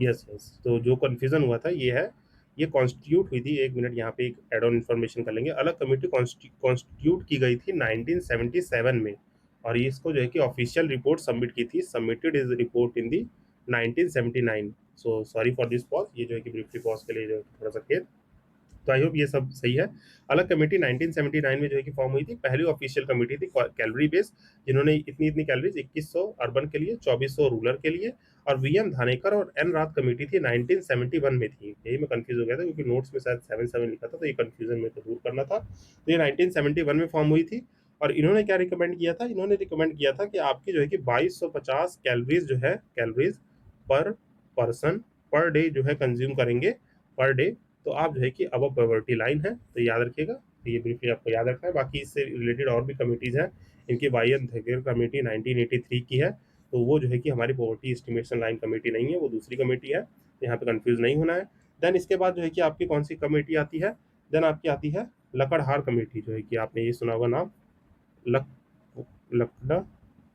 यस यस, तो जो कन्फ्यूजन हुआ था ये है, ये कॉन्स्टिट्यूट हुई थी, एक मिनट यहाँ पे एक एड ऑन इन्फॉर्मेशन कर लेंगे। अलग कमेटी कॉन्स्टिट्यूट की गई थी 1977 में, और ये इसको जो है कि ऑफिशियल रिपोर्ट सबमिट की थी, submitted is report in the 1979। So sorry for this pause, ये जो है कि ब्रीफली पॉज के लिए जो है कि थोड़ा सा खेद। तो आई होप ये सब सही है। अलग कमेटी 1979 में जो है कि फॉर्म हुई थी, पहली ऑफिशियल कमेटी थी कैलोरी बेस, जिन्होंने इतनी इतनी कैलोरीज 2100 अर्बन के लिए, 2400 रूरल के लिए। और वी.एम. धानेकर और एन रात कमेटी थी 1971 में थी। यही मैं कंफ्यूज हो गया था, क्योंकि नोट्स में शायद 77 लिखा था, तो ये कंफ्यूजन मेरे को दूर करना था। तो ये 1971 में फॉर्म हुई थी। और इन्होंने क्या रिकमेंड किया था? इन्होंने रिकमेंड किया था कि आपकी जो है कि 2250 कैलोरीज जो है, कैलोरीज पर पर्सन पर डे जो है कंज्यूम करेंगे, पर डे। तो आप जो है कि अब पॉवर्टी लाइन है, तो याद रखिएगा। तो ये ब्रीफली आपको याद रखना है। बाकी इससे रिलेटेड और भी कमिटीज़ हैं। इनकी वाई.एम. धनखेर कमेटी 1983 की है, तो वो जो है कि हमारी पॉवर्टी एस्टिमेशन लाइन कमेटी नहीं है, वो दूसरी कमेटी है, तो यहाँ पे कंफ्यूज नहीं होना है। देन इसके बाद जो है कि आपकी कौन सी कमेटी आती है? देन आपकी आती है लकड़हार कमेटी, जो है कि आपने ये सुना होगा नाम, लक लकड़ा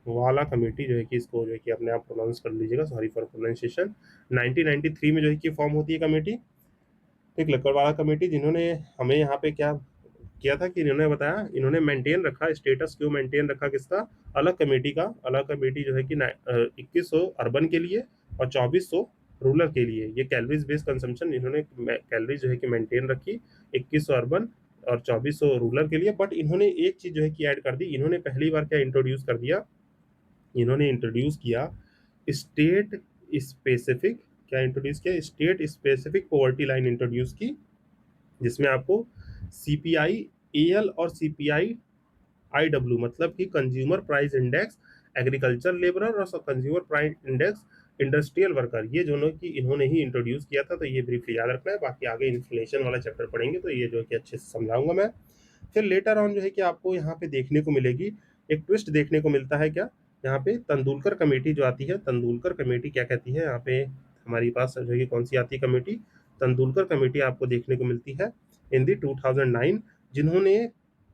वाला कमेटी जो है कि इसको जो है कि अपने आप प्रोनाउंस कर लीजिएगा, सॉरी फॉर प्रोनाउंसिएशन। 1993 में जो है कि फॉर्म होती है कमेटी, एक लकड़वाला कमेटी, जिन्होंने हमें यहाँ पे क्या किया था कि इन्होंने बताया, इन्होंने मेंटेन रखा, स्टेटस क्यों मेंटेन रखा किसका, अलग कमेटी का। अलग कमेटी जो है कि 2100 अर्बन के लिए और 2400 रूरल के लिए। ये कैलोरीज बेस्ड कंजम्पशन इन्होंने कैलोरीज जो है कि मेंटेन रखी, 2100 अर्बन और 2400 रूरल के लिए। बट इन्होंने एक चीज जो है कि ऐड कर दी, इन्होंने पहली बार क्या इंट्रोड्यूस कर दिया, इन्होंने इंट्रोड्यूस किया स्टेट स्पेसिफिक, क्या इंट्रोड्यूस किया, state specific poverty line introduce की, जिसमें आपको सीपीआई एएल और सीपीआई आईडब्ल्यू, मतलब कि consumer price index agriculture labourer और consumer price index industrial worker, ये दोनों की इन्होंने ही इंट्रोड्यूस किया था। तो ये ब्रीफली याद रखना है, बाकी आगे इन्फ्लेशन वाला चैप्टर पढ़ेंगे तो ये जो है कि अच्छे से समझाऊंगा मैं। फिर लेटर ऑन जो है कि आपको यहाँ पे देखने को मिलेगी, एक ट्विस्ट देखने को मिलता है, क्या यहाँ पे तेंदुलकर कमेटी जो आती है, तेंदुलकर कमेटी क्या कहती है, यहाँ पे हमारी पास जो है कि कौन सी आती है कमेटी, तेंदुलकर कमेटी आपको देखने को मिलती है इन दी 2009, जिन्होंने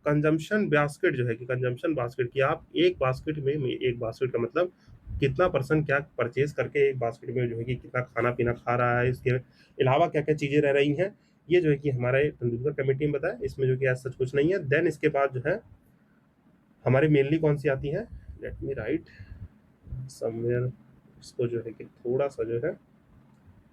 कंजम्पशन बास्केट जो है कि कंजम्पशन बास्केट की, आप एक बास्केट में, एक बास्केट का मतलब कितना पर्सन क्या परचेज करके एक बास्केट में जो है कि कितना खाना पीना खा रहा है, इसके अलावा क्या क्या चीज़ें रह रही हैं, ये जो है कि हमारे तेंदुलकर कमेटी में बताया। इसमें जो कि आज सच कुछ नहीं है। देन इसके बाद जो है हमारे मेनली कौन सी आती है, लेट मी राइट समवेयर, इसको जो है कि थोड़ा सा जो है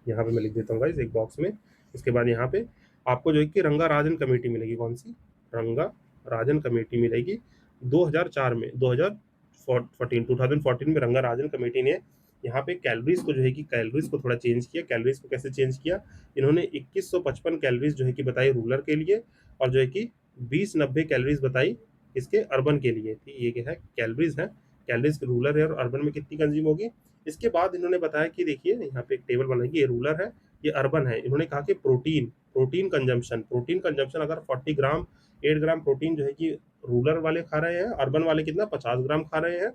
यहाँ पे मैं लिख देता हूँ गाइस एक बॉक्स में। इसके बाद यहाँ पे आपको जो है कि रंगा राजन कमेटी मिलेगी, कौन सी, रंगा राजन कमेटी मिलेगी 2004 में, 2014 में रंगा राजन कमेटी ने यहाँ पे कैलोरीज को जो है कि कैलोरीज को थोड़ा चेंज किया। कैलोरीज को कैसे चेंज किया, इन्होंने 2155 कैलोरीज जो है कि बताई रूरल के लिए, और जो है कि 2090 कैलोरीज बताई इसके अर्बन के लिए थी। ये क्या है, कैलोरीज है, कैलोरीज रूरल और अर्बन में कितनी कंज्यूम होगी। इसके बाद इन्होंने बताया कि देखिए यहाँ पे एक टेबल बनाएगी, ये रूरल है ये अर्बन है। इन्होंने कहा कि प्रोटीन प्रोटीन कंजम्पशन अगर 40 ग्राम 8 ग्राम प्रोटीन जो है कि रूरल वाले खा रहे हैं, अर्बन वाले कितना 50 ग्राम खा रहे हैं,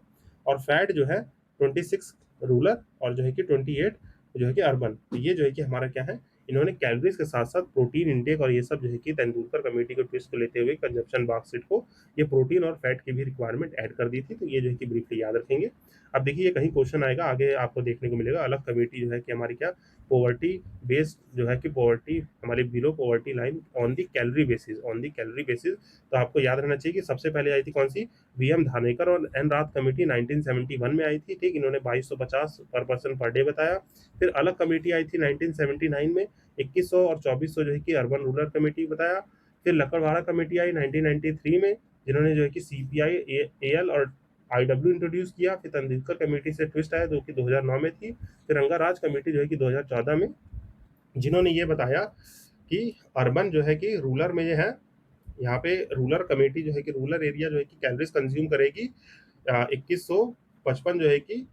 और फैट जो है 26 रूरल और जो है कि 28 जो है कि अर्बन। तो ये जो है कि हमारा क्या है, इन्होंने कैलोरीज के साथ साथ प्रोटीन इंटेक और ये सब जो है कि तेंदुलकर कमेटी को ट्विस्ट को लेते हुए कंजप्शन बास्केट को ये प्रोटीन और फैट की भी रिक्वायरमेंट ऐड कर दी थी। तो ये जो है कि ब्रीफली याद रखेंगे। अब देखिए ये कहीं क्वेश्चन आएगा आगे आपको देखने को मिलेगा, अलग कमेटी जो है कि हमारी क्या, पॉवर्टी बेस्ड जो है कि पॉवर्टी हमारी below poverty line on the calorie basis, on the calorie basis. तो आपको याद रहना चाहिए कि सबसे पहले आई थी कौन सी, वीएम धानेकर और एन रात कमेटी 1971 में आई थी, ठीक, इन्होंने 2250 पर पर्सन पर डे बताया। फिर अलग कमेटी आई थी 1979 में 2100 और 2400 जो है कि अर्बन रूरल कमेटी बताया। फिर लकड़वाड़ा कमेटी आई 1993 में, जिन्होंने जो है कि सीपीआई एएल और आईडब्ल्यू इंट्रोड्यूस किया। फिर तेंदुलकर कमेटी से ट्विस्ट आया जो कि 2009 में थी। फिर रंगाराज कमेटी जो है कि 2014 में, जिन्होंने ये बताया कि अर्बन जो है कि रूरल में ये है, यहाँ पे रूरल कमेटी जो है कि रूरल एरिया जो है कि कैलोरीज कंज्यूम करेगी 2155 जो है कि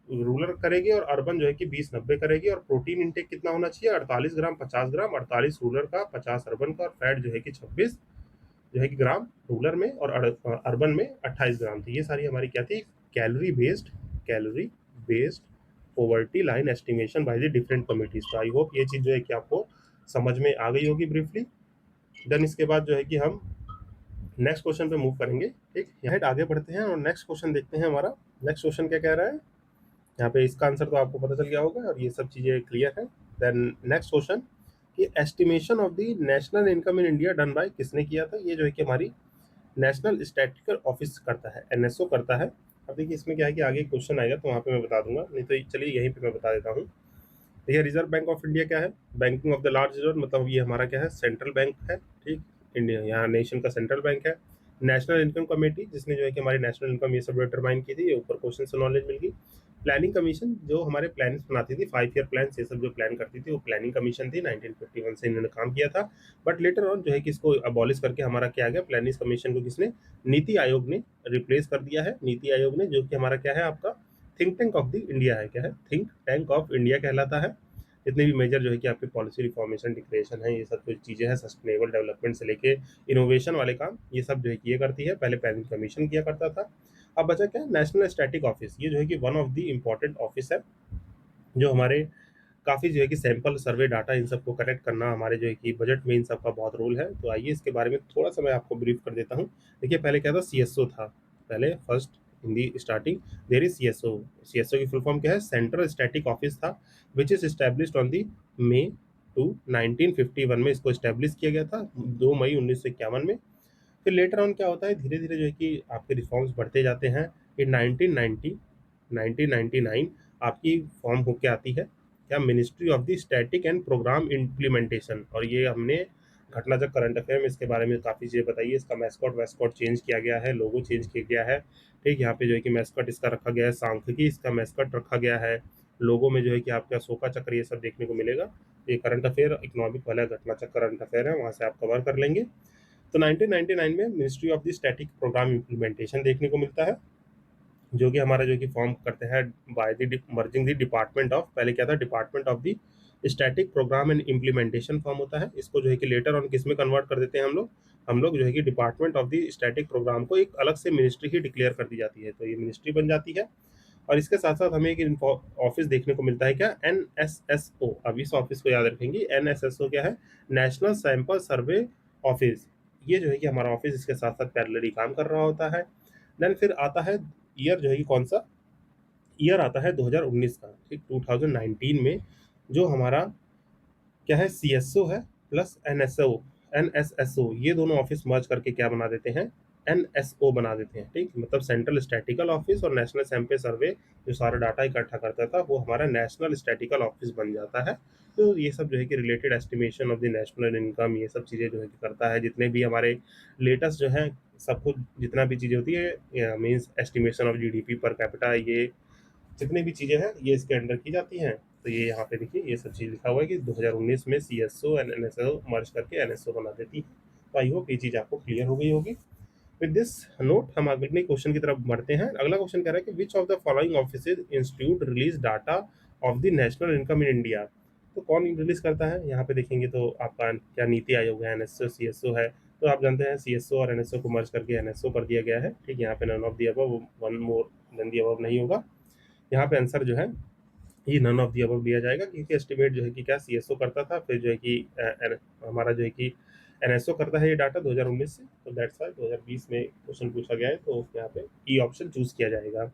रूरल करेगी, और अर्बन जो है कि 2090 करेगी। और प्रोटीन इंटेक कितना होना चाहिए, 48 ग्राम 50 ग्राम, 48 रूरल का 50 अर्बन का, और फैट जो है कि 26 जो है कि ग्राम रूरल में और अर्बन में 28 ग्राम थी। ये सारी हमारी क्या थी, calorie based poverty line estimation by the different committees. तो आई होप ये चीज़ जो है कि आपको समझ में आ गई होगी ब्रीफली। देन इसके बाद जो है कि हम नेक्स्ट क्वेश्चन पे मूव करेंगे, ठीक, यहाँ आगे बढ़ते हैं और नेक्स्ट क्वेश्चन देखते हैं। हमारा नेक्स्ट क्वेश्चन क्या कह रहा है, यहाँ पे इसका आंसर तो आपको पता चल गया होगा और ये सब चीज़ें क्लियर है। देन नेक्स्ट क्वेश्चन, कि estimation of the national income in India done by, किसने किया था, ये जो है कि हमारी नेशनल स्टैटिस्टिकल ऑफिस करता है, एनएसओ करता है। अब देखिए इसमें क्या है कि आगे क्वेश्चन आएगा तो वहाँ पे मैं बता दूंगा, नहीं तो चलिए यहीं पे मैं बता देता हूँ। देखिए रिजर्व बैंक ऑफ इंडिया क्या है, banking of the large reserve, मतलब ये हमारा क्या है, सेंट्रल बैंक है, ठीक, इंडिया यहाँ नेशन का सेंट्रल बैंक है। नेशनल इनकम कमेटी, जिसने जो है कि हमारी नेशनल इनकम ये सब डिटरमाइन की थी, ये ऊपर क्वेश्चन से नॉलेज मिल गई। प्लानिंग कमीशन जो हमारे प्लान बनाती थी, 5 ईयर प्लान ये सब जो प्लान करती थी, वो प्लानिंग कमीशन थी, 1951 से इन्होंने काम किया था। बट लेटर ऑन जो है कि इसको अबॉलिश करके हमारा क्या आ गया, प्लानिंग कमीशन को किसने, नीति आयोग ने रिप्लेस कर दिया है। नीति आयोग ने, जो कि हमारा क्या है आपका think tank of the India है, क्या है, थिंक टैंक ऑफ इंडिया कहलाता है। जितने भी मेजर जो है कि आपके पॉलिसी रिफॉर्मेशन डिक्लेरेशन है, ये सब कुछ चीज़ें हैं, सस्टेनेबल डेवलपमेंट से लेके इनोवेशन वाले काम, ये सब जो है कि ये करती है। पहले प्लानिंग कमीशन किया करता था। अब बचा क्या, नेशनल स्टैटिक ऑफिस, ये जो है कि one of the important office है, जो हमारे काफ़ी जो है कि सैंपल सर्वे डाटा इन सबको कलेक्ट करना, हमारे जो है कि बजट में इन सब का बहुत रोल है। तो आइए इसके बारे में थोड़ा सा मैं आपको ब्रीफ कर देता हूँ। देखिए पहले क्या था, सीएसओ था, पहले first in the starting there is CSO. CSO की फुल फॉर्म क्या है? सेंट्रल स्टैटिक ऑफिस था, which is established on the May two 1951 में इसको एस्टैब्लिश किया गया था, 2 मई 1951 में। फिर लेटर ऑन क्या होता है, धीरे धीरे जो है कि आपके रिफॉर्म्स बढ़ते जाते हैं। इन 1999 आपकी फॉर्म होके आती है क्या? Ministry of the static and programme implementation. और ये हमने घटनाचक करंट अफेयर में इसके बारे में काफ़ी चीज़ें बताई है। इसका मैस्कॉट वैस्कॉट चेंज किया गया है, लोगो चेंज किया गया है। ठीक, यहाँ पे जो है कि मैस्कॉट इसका रखा गया है सांख्यिकी, इसका मैस्कॉट रखा गया है। लोगो में जो है कि आपका अशोका चक्र ये सब देखने को मिलेगा। ये करंट अफेयर इकोनॉमिक वाला घटनाचक करंट अफेयर है, वहाँ से आप कवर कर लेंगे। तो 1999 में ministry of the static programme implementation देखने को मिलता है, जो कि हमारा जो कि फॉर्म करते हैं by the merging the department of, पहले क्या था, department of the static programme and implementation form होता है। इसको जो है कि लेटर ऑन किस में कन्वर्ट कर देते हैं हम लोग जो है कि department of the static programme को एक अलग से मिनिस्ट्री ही डिक्लेयर कर दी जाती है, तो ये मिनिस्ट्री बन जाती है। और इसके साथ साथ हमें एक ऑफिस देखने को मिलता है क्या? एनएसएसओ। अब इस ऑफिस को याद रखेंगे, एनएसएसओ क्या है? National sample survey office. ये जो है कि हमारा ऑफिस इसके साथ साथ पैरेलली काम कर रहा होता है। देन फिर आता है ईयर जो है कि कौन सा ईयर आता है? 2019 का। ठीक, 2019 में जो हमारा क्या है? सीएसओ है प्लस एनएसएसओ, ये दोनों ऑफिस मर्ज करके क्या बना देते हैं? एनएसओ बना देते हैं। ठीक, मतलब सेंट्रल स्टैटिकल ऑफिस और नेशनल सैंपल सर्वे जो सारा डाटा इकट्ठा करता था वो हमारा नेशनल स्टैटिकल ऑफिस बन जाता है। तो ये सब जो है कि related estimation of the national income, ये सब चीज़ें जो है कि करता है। जितने भी हमारे लेटेस्ट जो है सब कुछ, जितना भी चीज़ें होती है means estimation of GDP per capita, ये जितनी भी चीज़ें हैं ये इसके अंडर की जाती हैं। तो ये यहाँ पे देखिए ये सब चीज़ लिखा हुआ है कि 2019 में सीएसओ एंड एनएसओ मर्ज करके एनएसओ बना देती है। तो आई होप ये चीज़ आपको क्लियर हो गई होगी। विद दिस नोट हम अगले क्वेश्चन की तरफ बढ़ते हैं। अगला क्वेश्चन कह रहा है कि which of the following offices institute release data of the national income in India. तो कौन रिलीज करता है? यहाँ पे देखेंगे तो आपका क्या नीति आयोग है, एनएसओ, सीएसओ है। तो आप जानते हैं सीएसओ और एनएसओ को मर्ज करके एनएसओ कर दिया गया है। ठीक, यहाँ पे none of the above, one more than the above नहीं होगा। यहाँ पे आंसर जो है ये नन ऑफ दी अबव दिया जाएगा, क्योंकि एस्टिमेट जो है कि क्या सीएसओ करता था, फिर जो है कि हमारा जो है कि एनएसओ करता है ये डाटा 2019 से। तो दैट्स वाई 2020 में क्वेश्चन पूछा गया है, तो यहाँ पे ई ऑप्शन चूज किया जाएगा।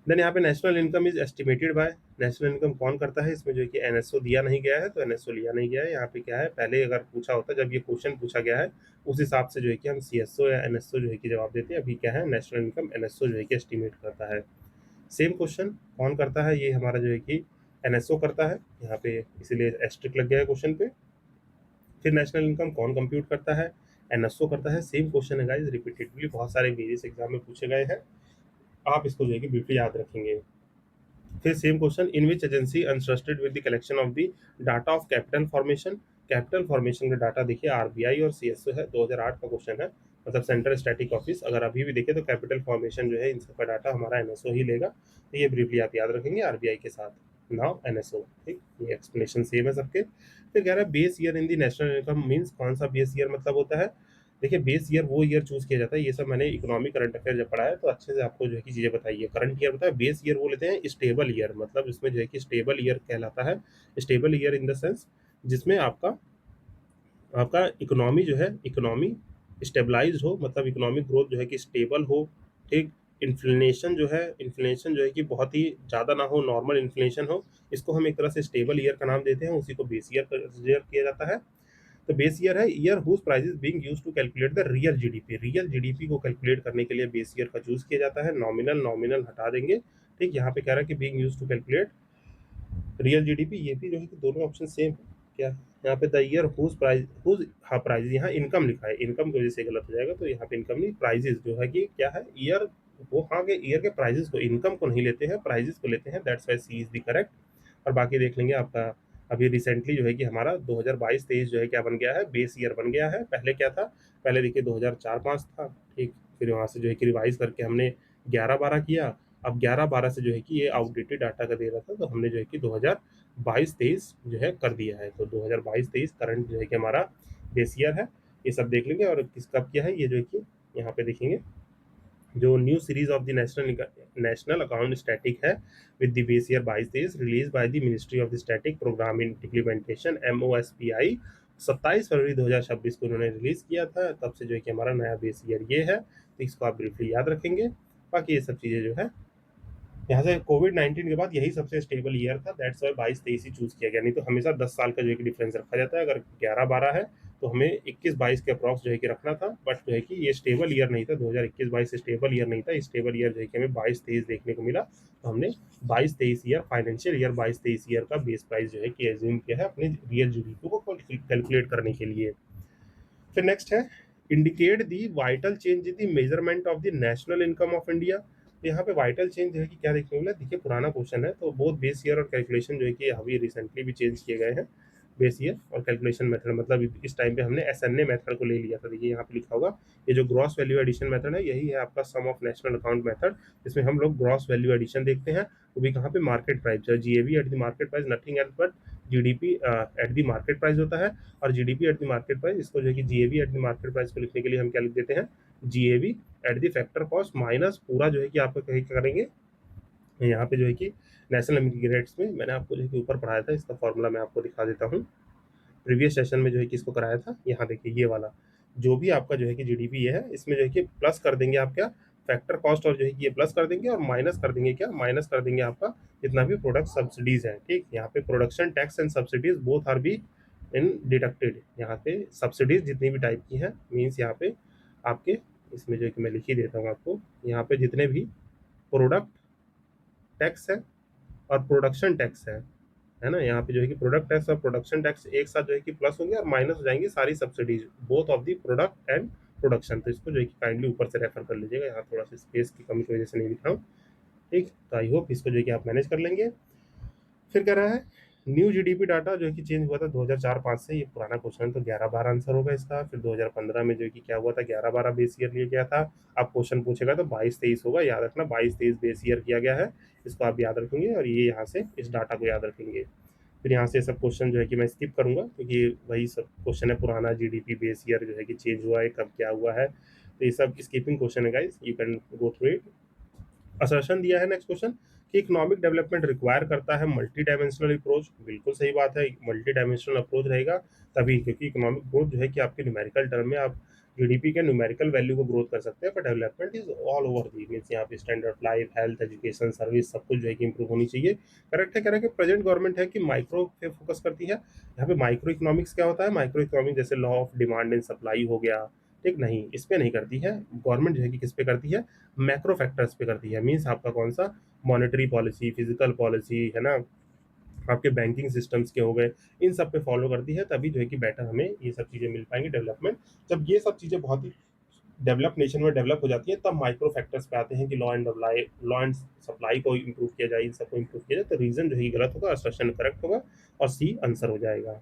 देन यहाँ पे national income is estimated by, national income कौन करता है? इसमें जो है कि एनएसओ दिया नहीं गया है, तो एनएसओ लिया नहीं गया है। यहाँ पे क्या है, पहले अगर पूछा होता, जब ये क्वेश्चन पूछा गया है उस हिसाब से जो है कि हम सीएसओ या एनएसओ जो है कि जवाब देते हैं। अभी क्या है, नेशनल इनकम एनएसओ जो है कि एस्टिमेट करता है। सेम क्वेश्चन कौन करता है? ये हमारा जो है कि एनएसओ करता है, यहाँ पे इसीलिए एस्ट्रिक लग गया है क्वेश्चन पे। फिर नेशनल इनकम कौन कंप्यूट करता है? एनएसओ करता है। सेम क्वेश्चन है गाइस, रिपीटेडली बहुत सारे वेरियस एग्जाम में पूछे गए हैं, आप इसको जो है कि ब्रीफली याद रखेंगे। फिर same question, in which agency interested with the collection of the data of capital formation. Capital formation का डाटा देखिए आरबीआई और सीएसओ है, 2008 का क्वेश्चन है। मतलब सेंट्रल स्टैटिक ऑफिस, अगर अभी भी देखें तो कैपिटल फॉर्मेशन जो है इन सबका डाटा हमारा एनएसओ ही लेगा। तो ये ब्रीफली आप याद रखेंगे आरबीआई के साथ नाउ एनएसओ। ठीक, ये एक्सप्लेनेशन सेम है सबके। फिर कह रहा है base year in the national income means, कौन सा बेस ईयर मतलब होता है? देखिए बेस ईयर वो ईयर चूज किया जाता है, ये सब मैंने इकोनॉमिक करंट अफेयर जब पढ़ा है तो अच्छे से आपको जो है कि चीज़ें बताइए। करंट ईयर बताया, बेस ईयर वो लेते हैं स्टेबल ईयर, मतलब इसमें जो है कि स्टेबल ईयर कहलाता है। Stable year in the sense जिसमें आपका आपका इकोनॉमी जो है, इकोनॉमी स्टेबलाइज्ड हो, मतलब इकोनॉमिक ग्रोथ जो है कि स्टेबल हो। ठीक, इन्फ्लेशन जो है कि बहुत ही ज़्यादा ना हो, नॉर्मल इन्फ्लेशन हो। इसको हम एक तरह से स्टेबल ईयर का नाम देते हैं, उसी को बेस ईयर कंसिडर किया जाता है। तो बेस ईयर है year whose prices being used to calculate the real GDP. Real GDP को कैलकुलेट करने के लिए बेस ईयर का चूज किया जाता है। नॉमिनल नॉमिनल हटा देंगे। ठीक, यहाँ पे कह रहा है कि being used to calculate real GDP, ये भी जो है कि दोनों ऑप्शन सेम है क्या? यहाँ पे the year whose price, whose, हाँ प्राइज, यहाँ इनकम लिखा है, इनकम की वजह से गलत हो जाएगा। तो यहाँ पे इनकम नहीं, प्राइजेस जो है कि क्या है, ईयर, वो हाँ के ईयर के प्राइजेस को, इनकम को नहीं लेते हैं, प्राइजेस को लेते हैं। That's why C is the correct. और बाकी देख लेंगे आपका अभी रिसेंटली जो है कि हमारा 2022-23 जो है क्या बन गया है, बेस ईयर बन गया है। पहले क्या था, पहले देखिए 2004-5 था। ठीक, फिर वहाँ से जो है कि रिवाइज करके हमने 11-12 किया। अब 11-12 से जो है कि ये आउटडेटेड डाटा का दे रहा था, तो हमने जो है कि 2022-23 जो है कर दिया है। तो 2022-23 करंट जो है कि हमारा बेस ईयर है। ये सब देख लेंगे। और किस कब किया है ये जो है कि यहाँ पे देखेंगे, जो new series of the national account statistic है with the base year 22-23 release by the ministry of the static programme in implementation MOSPI। 27 फरवरी 2026 को उन्होंने रिलीज किया था। तब से जो है कि हमारा नया बेस ईयर ये है। तो इसको आप ब्रीफली याद रखेंगे। बाकी ये सब चीज़ें जो है यहाँ से कोविड-19 के बाद यही सबसे स्टेबल ईयर था, दैट्स व्हाई 22-23 ही चूज़ किया गया, नहीं तो हमेशा 10 साल का जो है कि डिफरेंस रखा जाता है। अगर 11-12 है, तो हमें 21-22 के अप्रॉक्स जो है कि रखना था, बट जो है कि ये स्टेबल ईयर नहीं था, 2021-22 स्टेबल ईयर नहीं था, स्टेबल ईयर जो है कि हमें 22-23 देखने को मिला। तो हमने 22-23 ईयर फाइनेंशियल ईयर 22-23 ईयर का बेस प्राइस जो है कि एज्यूम किया है अपने रियल जीडीपी को कैलकुलेट करने के लिए। फिर नेक्स्ट है indicate the vital change in the measurement of the national income of India. यहाँ पे वाइटल चेंज जो है कि क्या देखने को मिला, देखिए पुराना क्वेश्चन है तो बोथ बेस ईयर और कैलकुलेशन जो है कि अभी रिसेंटली भी चेंज किए गए हैं। बेस ईयर और कैलकुलेशन मेथड मतलब इस टाइम पे हमने एसएनए मेथड को ले लिया था। देखिए यहाँ पे लिखा होगा ये जो ग्रॉस वैल्यू एडिशन मेथड है यही है आपका सम ऑफ नेशनल अकाउंट मेथड, जिसमें हम लोग ग्रॉस वैल्यू एडिशन देखते हैं, वो भी कहाँ पे market price GAV at the market price, nothing else but GDP at the market price होता है। और GDP at the market price, इसको जो है कि GAV at the market price को लिखने के लिए हम क्या लिख देते हैं, GAV eight the factor cost minus पूरा जो है कि आपको कहीं करेंगे यहाँ पे जो है कि नेशनल लिमिटेड रेट्स में मैंने आपको जो है कि ऊपर पढ़ाया था, इसका फॉर्मूला मैं आपको दिखा देता हूँ। प्रीवियस सेशन में जो है कि इसको कराया था, यहाँ देखिए ये वाला जो भी आपका जो है कि जीडीपी ये है, इसमें जो है कि प्लस कर देंगे आप क्या, फैक्टर कॉस्ट, और जो है कि ये प्लस कर देंगे और माइनस कर देंगे क्या, माइनस कर देंगे आपका जितना भी प्रोडक्ट सब्सिडीज है। ठीक, यहाँ पे production tax and subsidies both R be in deducted. यहाँ पे सब्सिडीज जितनी भी टाइप की है मीन्स यहाँ पे आपके इसमें जो है कि मैं लिख ही देता हूँ आपको, यहाँ पे जितने भी प्रोडक्ट टैक्स है और प्रोडक्शन टैक्स है ना, यहाँ पे जो है कि प्रोडक्ट टैक्स और प्रोडक्शन टैक्स एक साथ जो है कि प्लस होंगे और माइनस हो जाएंगी सारी subsidies both of the product and production. तो इसको जो है कि काइंडली ऊपर से रेफर कर लीजिएगा, यहाँ थोड़ा सा स्पेस की कमी की वजह से नहीं लिखा हूँ। ठीक, तो आई होप इसको जो है कि आप मैनेज कर लेंगे। फिर कह रहा है न्यू जीडीपी डाटा जो है कि चेंज हुआ था 2004-5 से, ये पुराना क्वेश्चन है तो 11-12 आंसर होगा इसका। फिर 2015 में जो है कि क्या हुआ था, 11-12 बेस ईयर लिया गया था। आप क्वेश्चन पूछेगा तो 22-23 होगा, याद रखना 22-23 बेस ईयर किया गया है, इसको आप याद रखेंगे और ये यहाँ से इस डाटा को याद रखेंगे। फिर यहाँ से सब क्वेश्चन जो है कि मैं स्किप करूंगा क्योंकि वही सब क्वेश्चन है, पुराना जीडीपी बेस ईयर जो है कि चेंज हुआ है, कब क्या हुआ है, तो ये सब स्किपिंग क्वेश्चन है guys, you can go through it. Assertion दिया है नेक्स्ट क्वेश्चन कि इकोनॉमिक डेवलपमेंट रिक्वायर करता है मल्टी डायमेंशनल अप्रोच। बिल्कुल सही बात है, मल्टी डायमेंशनल अप्रोच रहेगा तभी, क्योंकि इकोनॉमिक ग्रोथ जो है कि आपके न्यूमेरिकल टर्म में आप जीडीपी के न्यूमेरिकल वैल्यू को ग्रोथ कर सकते हैं, पर development is all over the, means यहाँ पे standard life, health, education, service सब कुछ जो है कि इंप्रूव होनी चाहिए। करेक्ट है, कह रहा है कि प्रेजेंट गवर्नमेंट है कि माइक्रो पे फोकस करती है। यहाँ पे माइक्रो इकोनॉमिक्स क्या होता है, माइक्रो इकोनॉमिक्स जैसे law of demand and supply हो गया, ठीक, नहीं इस पे नहीं करती है गवर्नमेंट, जो है कि किस पे करती है, मैक्रो फैक्टर्स पे करती है। मीन्स आपका कौन सा, मॉनेटरी पॉलिसी, फिजिकल पॉलिसी है ना, आपके बैंकिंग सिस्टम्स के हो गए, इन सब पे फॉलो करती है, तभी जो है कि बेटर हमें ये सब चीज़ें मिल पाएंगी डेवलपमेंट। जब ये सब चीज़ें बहुत ही डेवलप नेशन में डेवलप हो जाती है तब माइक्रो फैक्टर्स पे आते हैं कि लॉ एंड सप्लाई को इम्प्रूव किया जाए, इन सबको इम्प्रूव किया जाए, तो रीजन जो है गलत होगा, असर्शन करेक्ट होगा और सी आंसर हो जाएगा।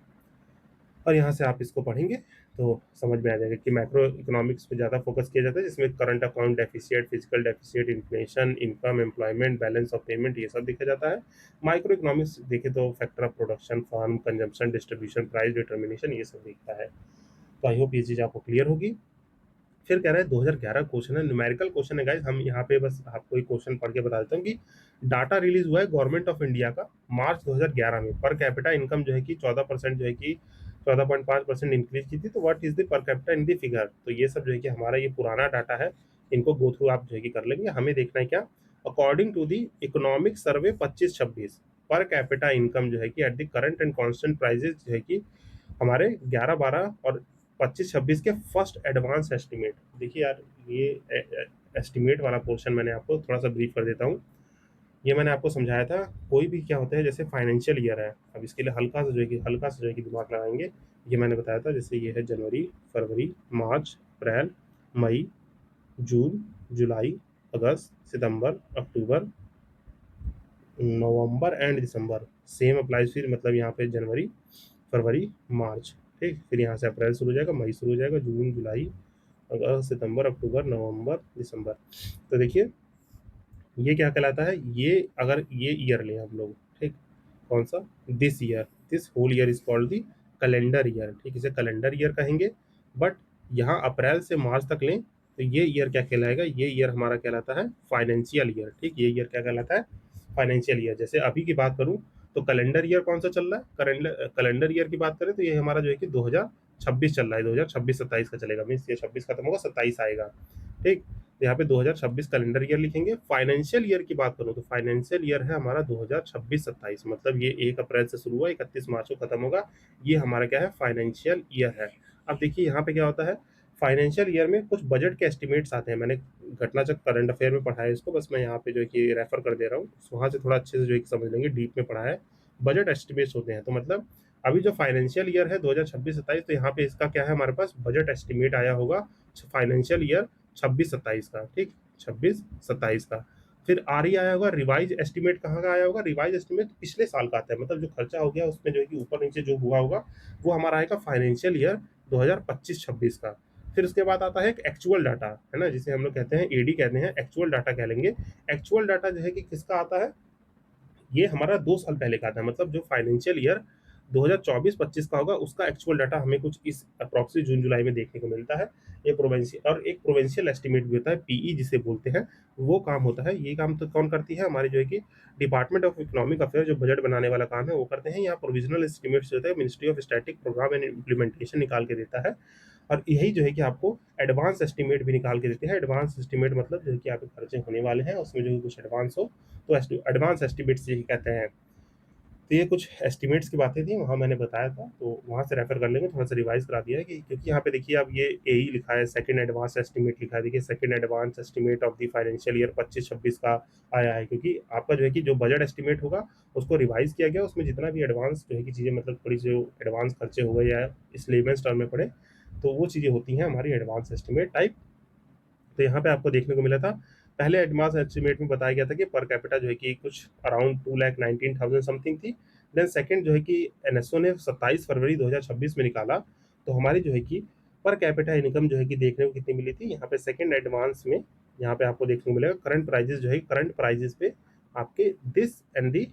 और यहाँ से आप इसको पढ़ेंगे तो समझ में आ जाएगा कि मैक्रो इकोनॉमिक्स पे ज़्यादा फोकस किया जाता है, जिसमें current account deficit, physical deficit, inflation, income, employment, balance of payment, ये सब देखा जाता है। माइक्रो इकोनॉमिक्स देखे तो factor of production, firm, consumption, distribution, price determination, ये सब देखता है। तो आई होप ये चीज़ आपको क्लियर होगी। फिर कह रहा है 2011 क्वेश्चन है, न्यूमेरिकल क्वेश्चन है गाइस, हम यहाँ पे बस आपको एक क्वेश्चन पढ़ के बता देता हूँ कि डाटा रिलीज हुआ है गवर्नमेंट ऑफ इंडिया का मार्च 2011 में, पर कैपिटा इनकम जो है कि 14% जो है कि 14.5% इंक्रीज की थी, तो what is the per capita in the figure. तो ये सब जो है कि हमारा ये पुराना डाटा है, इनको गो थ्रू आप जो है कि कर लेंगे। हमें देखना है क्या, according to the economic survey 25-26 per capita income जो है कि at the current and constant prices जो है कि हमारे 11-12 और 25-26 के फर्स्ट एडवांस एस्टिमेट। देखिए यार ये एस्टिमेट वाला पोर्शन मैंने आपको थोड़ा सा ब्रीफ कर देता हूँ। ये मैंने आपको समझाया था, कोई भी क्या होता है जैसे फाइनेंशियल ईयर है, अब इसके लिए हल्का सा जो है कि दिमाग लगाएंगे। ये मैंने बताया था जैसे ये है जनवरी, फरवरी, मार्च, अप्रैल, मई, जून, जुलाई, अगस्त, सितंबर, अक्टूबर, नवंबर एंड दिसंबर, सेम अप्लाइज फिर मतलब यहाँ पे जनवरी, फरवरी, मार्च, ठीक, फिर यहाँ से अप्रैल शुरू हो जाएगा, मई शुरू हो जाएगा, जून, जुलाई, अगस्त, सितंबर, अक्टूबर, नवंबर, दिसंबर। तो देखिए ये क्या कहलाता है, ये अगर ये ईयर लें हम लोग, ठीक, कौन सा, this year, this whole year is called the calendar year, ठीक, इसे कैलेंडर ईयर कहेंगे। बट यहाँ अप्रैल से मार्च तक लें तो ये ईयर क्या कहलाएगा, ये ईयर हमारा कहलाता है फाइनेंशियल ईयर, ठीक, ये ईयर क्या कहलाता है, फाइनेंशियल ईयर। जैसे अभी की बात करूँ तो कैलेंडर ईयर कौन सा चल रहा है, कैलेंडर ईयर की बात करें तो ये हमारा जो है कि 2026 चल रहा है, 2026-27 का चलेगा, मीन्स ये 26 खत्म होगा, 27 आएगा, ठीक। तो यहाँ पे 2026 कैलेंडर ईयर लिखेंगे। फाइनेंशियल ईयर की बात करूँ तो फाइनेंशियल ईयर है हमारा 2026-27, मतलब ये 1 अप्रैल से शुरू हुआ, 31 मार्च को खत्म होगा। ये हमारा क्या है, फाइनेंशियल ईयर है। अब देखिए यहाँ पे क्या होता है, फाइनेंशियल ईयर में कुछ बजट के एस्टिमेट्स आते हैं। मैंने घटनाचक्र करंट अफेयर में पढ़ा है इसको, बस मैं यहाँ पे जो है कि रेफर कर दे रहा हूँ, वहाँ से थोड़ा अच्छे से जो है कि समझ लेंगे, डीप में पढ़ा है। बजट एस्टिमेट्स होते हैं, तो मतलब अभी जो फाइनेंशियल ईयर है 2026-27, तो यहाँ पे इसका क्या है, हमारे पास बजट एस्टिमेट आया होगा फाइनेंशियल ईयर 26-27 का, ठीक, 26-27 का। फिर आर ई आया होगा रिवाइज एस्टिमेट, कहाँ का आया होगा, रिवाइज एस्टिमेट पिछले साल का आता है, मतलब जो खर्चा हो गया उसमें जो है कि ऊपर नीचे जो हुआ होगा वो हमारा आएगा फाइनेंशियल ईयर 2025-26 का। फिर उसके बाद आता है एक एक्चुअल डाटा, है ना, जिसे हम लोग कहते हैं एडी कहते हैं, एक्चुअल डाटा कह लेंगे। एक्चुअल डाटा जो है कि किसका आता है, ये हमारा 2 साल पहले का था, मतलब जो फाइनेंशियल ईयर 2024-25 का होगा उसका एक्चुअल डाटा हमें कुछ इस अप्रॉक्सी जून-जुलाई में देखने को मिलता है। ये प्रोविंशियल, और एक प्रोविंशियल एस्टिमेट भी होता है, पीई जिसे बोलते हैं, वो काम होता है। ये काम तो कौन करती है, हमारी जो है कि डिपार्टमेंट ऑफ इकोनॉमिक अफेयर, जो बजट बनाने वाला काम है वो करते हैं। यहाँ प्रोविजनल एस्टिमेट्स जो होता है ministry of static programme and implementation निकाल के देता है। और यही जो है कि आपको एडवांस एस्टिमेट भी निकाल के देते हैं। एडवांस एस्टिमेट मतलब जो है कि आपके खर्चे होने वाले हैं उसमें जो है कुछ एडवांस हो, तो एडवांस एस्टिमेट्स यही कहते हैं। तो ये कुछ एस्टिमेट्स की बातें थी, वहाँ मैंने बताया था, तो वहाँ से रेफर कर लेंगे, थोड़ा सा रिवाइज करा दिया है कि क्योंकि यहाँ पे देखिए अब ये एई लिखा है, सेकंड एडवांस एस्टिमेट लिखा है। देखिए second advance estimate of the financial year 25-26 का आया है, क्योंकि आपका जो है कि जो बजट एस्टिमेट होगा उसको रिवाइज किया गया, उसमें जितना भी एडवांस जो है कि चीज़ें, मतलब थोड़ी जो एडवांस खर्चे हो गए या इस लेमेंस टर्म में पड़े, तो वो चीज़ें होती हैं हमारी एडवांस एस्टिमेट टाइप। तो यहाँ पे आपको देखने को मिला था, पहले एडवांस एस्टिमेट में बताया गया था कि पर कैपिटा जो है कि कुछ अराउंड 2,19,000 समथिंग थी। देन सेकंड जो है कि एनएसओ ने 27 फरवरी 2026 में निकाला, तो हमारी जो है कि पर कैपिटा इनकम जो है कि देखने को कितनी मिली थी, यहाँ पे सेकंड एडवांस में, यहाँ पे आपको देखने को मिलेगा करंट प्राइजेस जो है, करंट प्राइजेस पे आपके this and the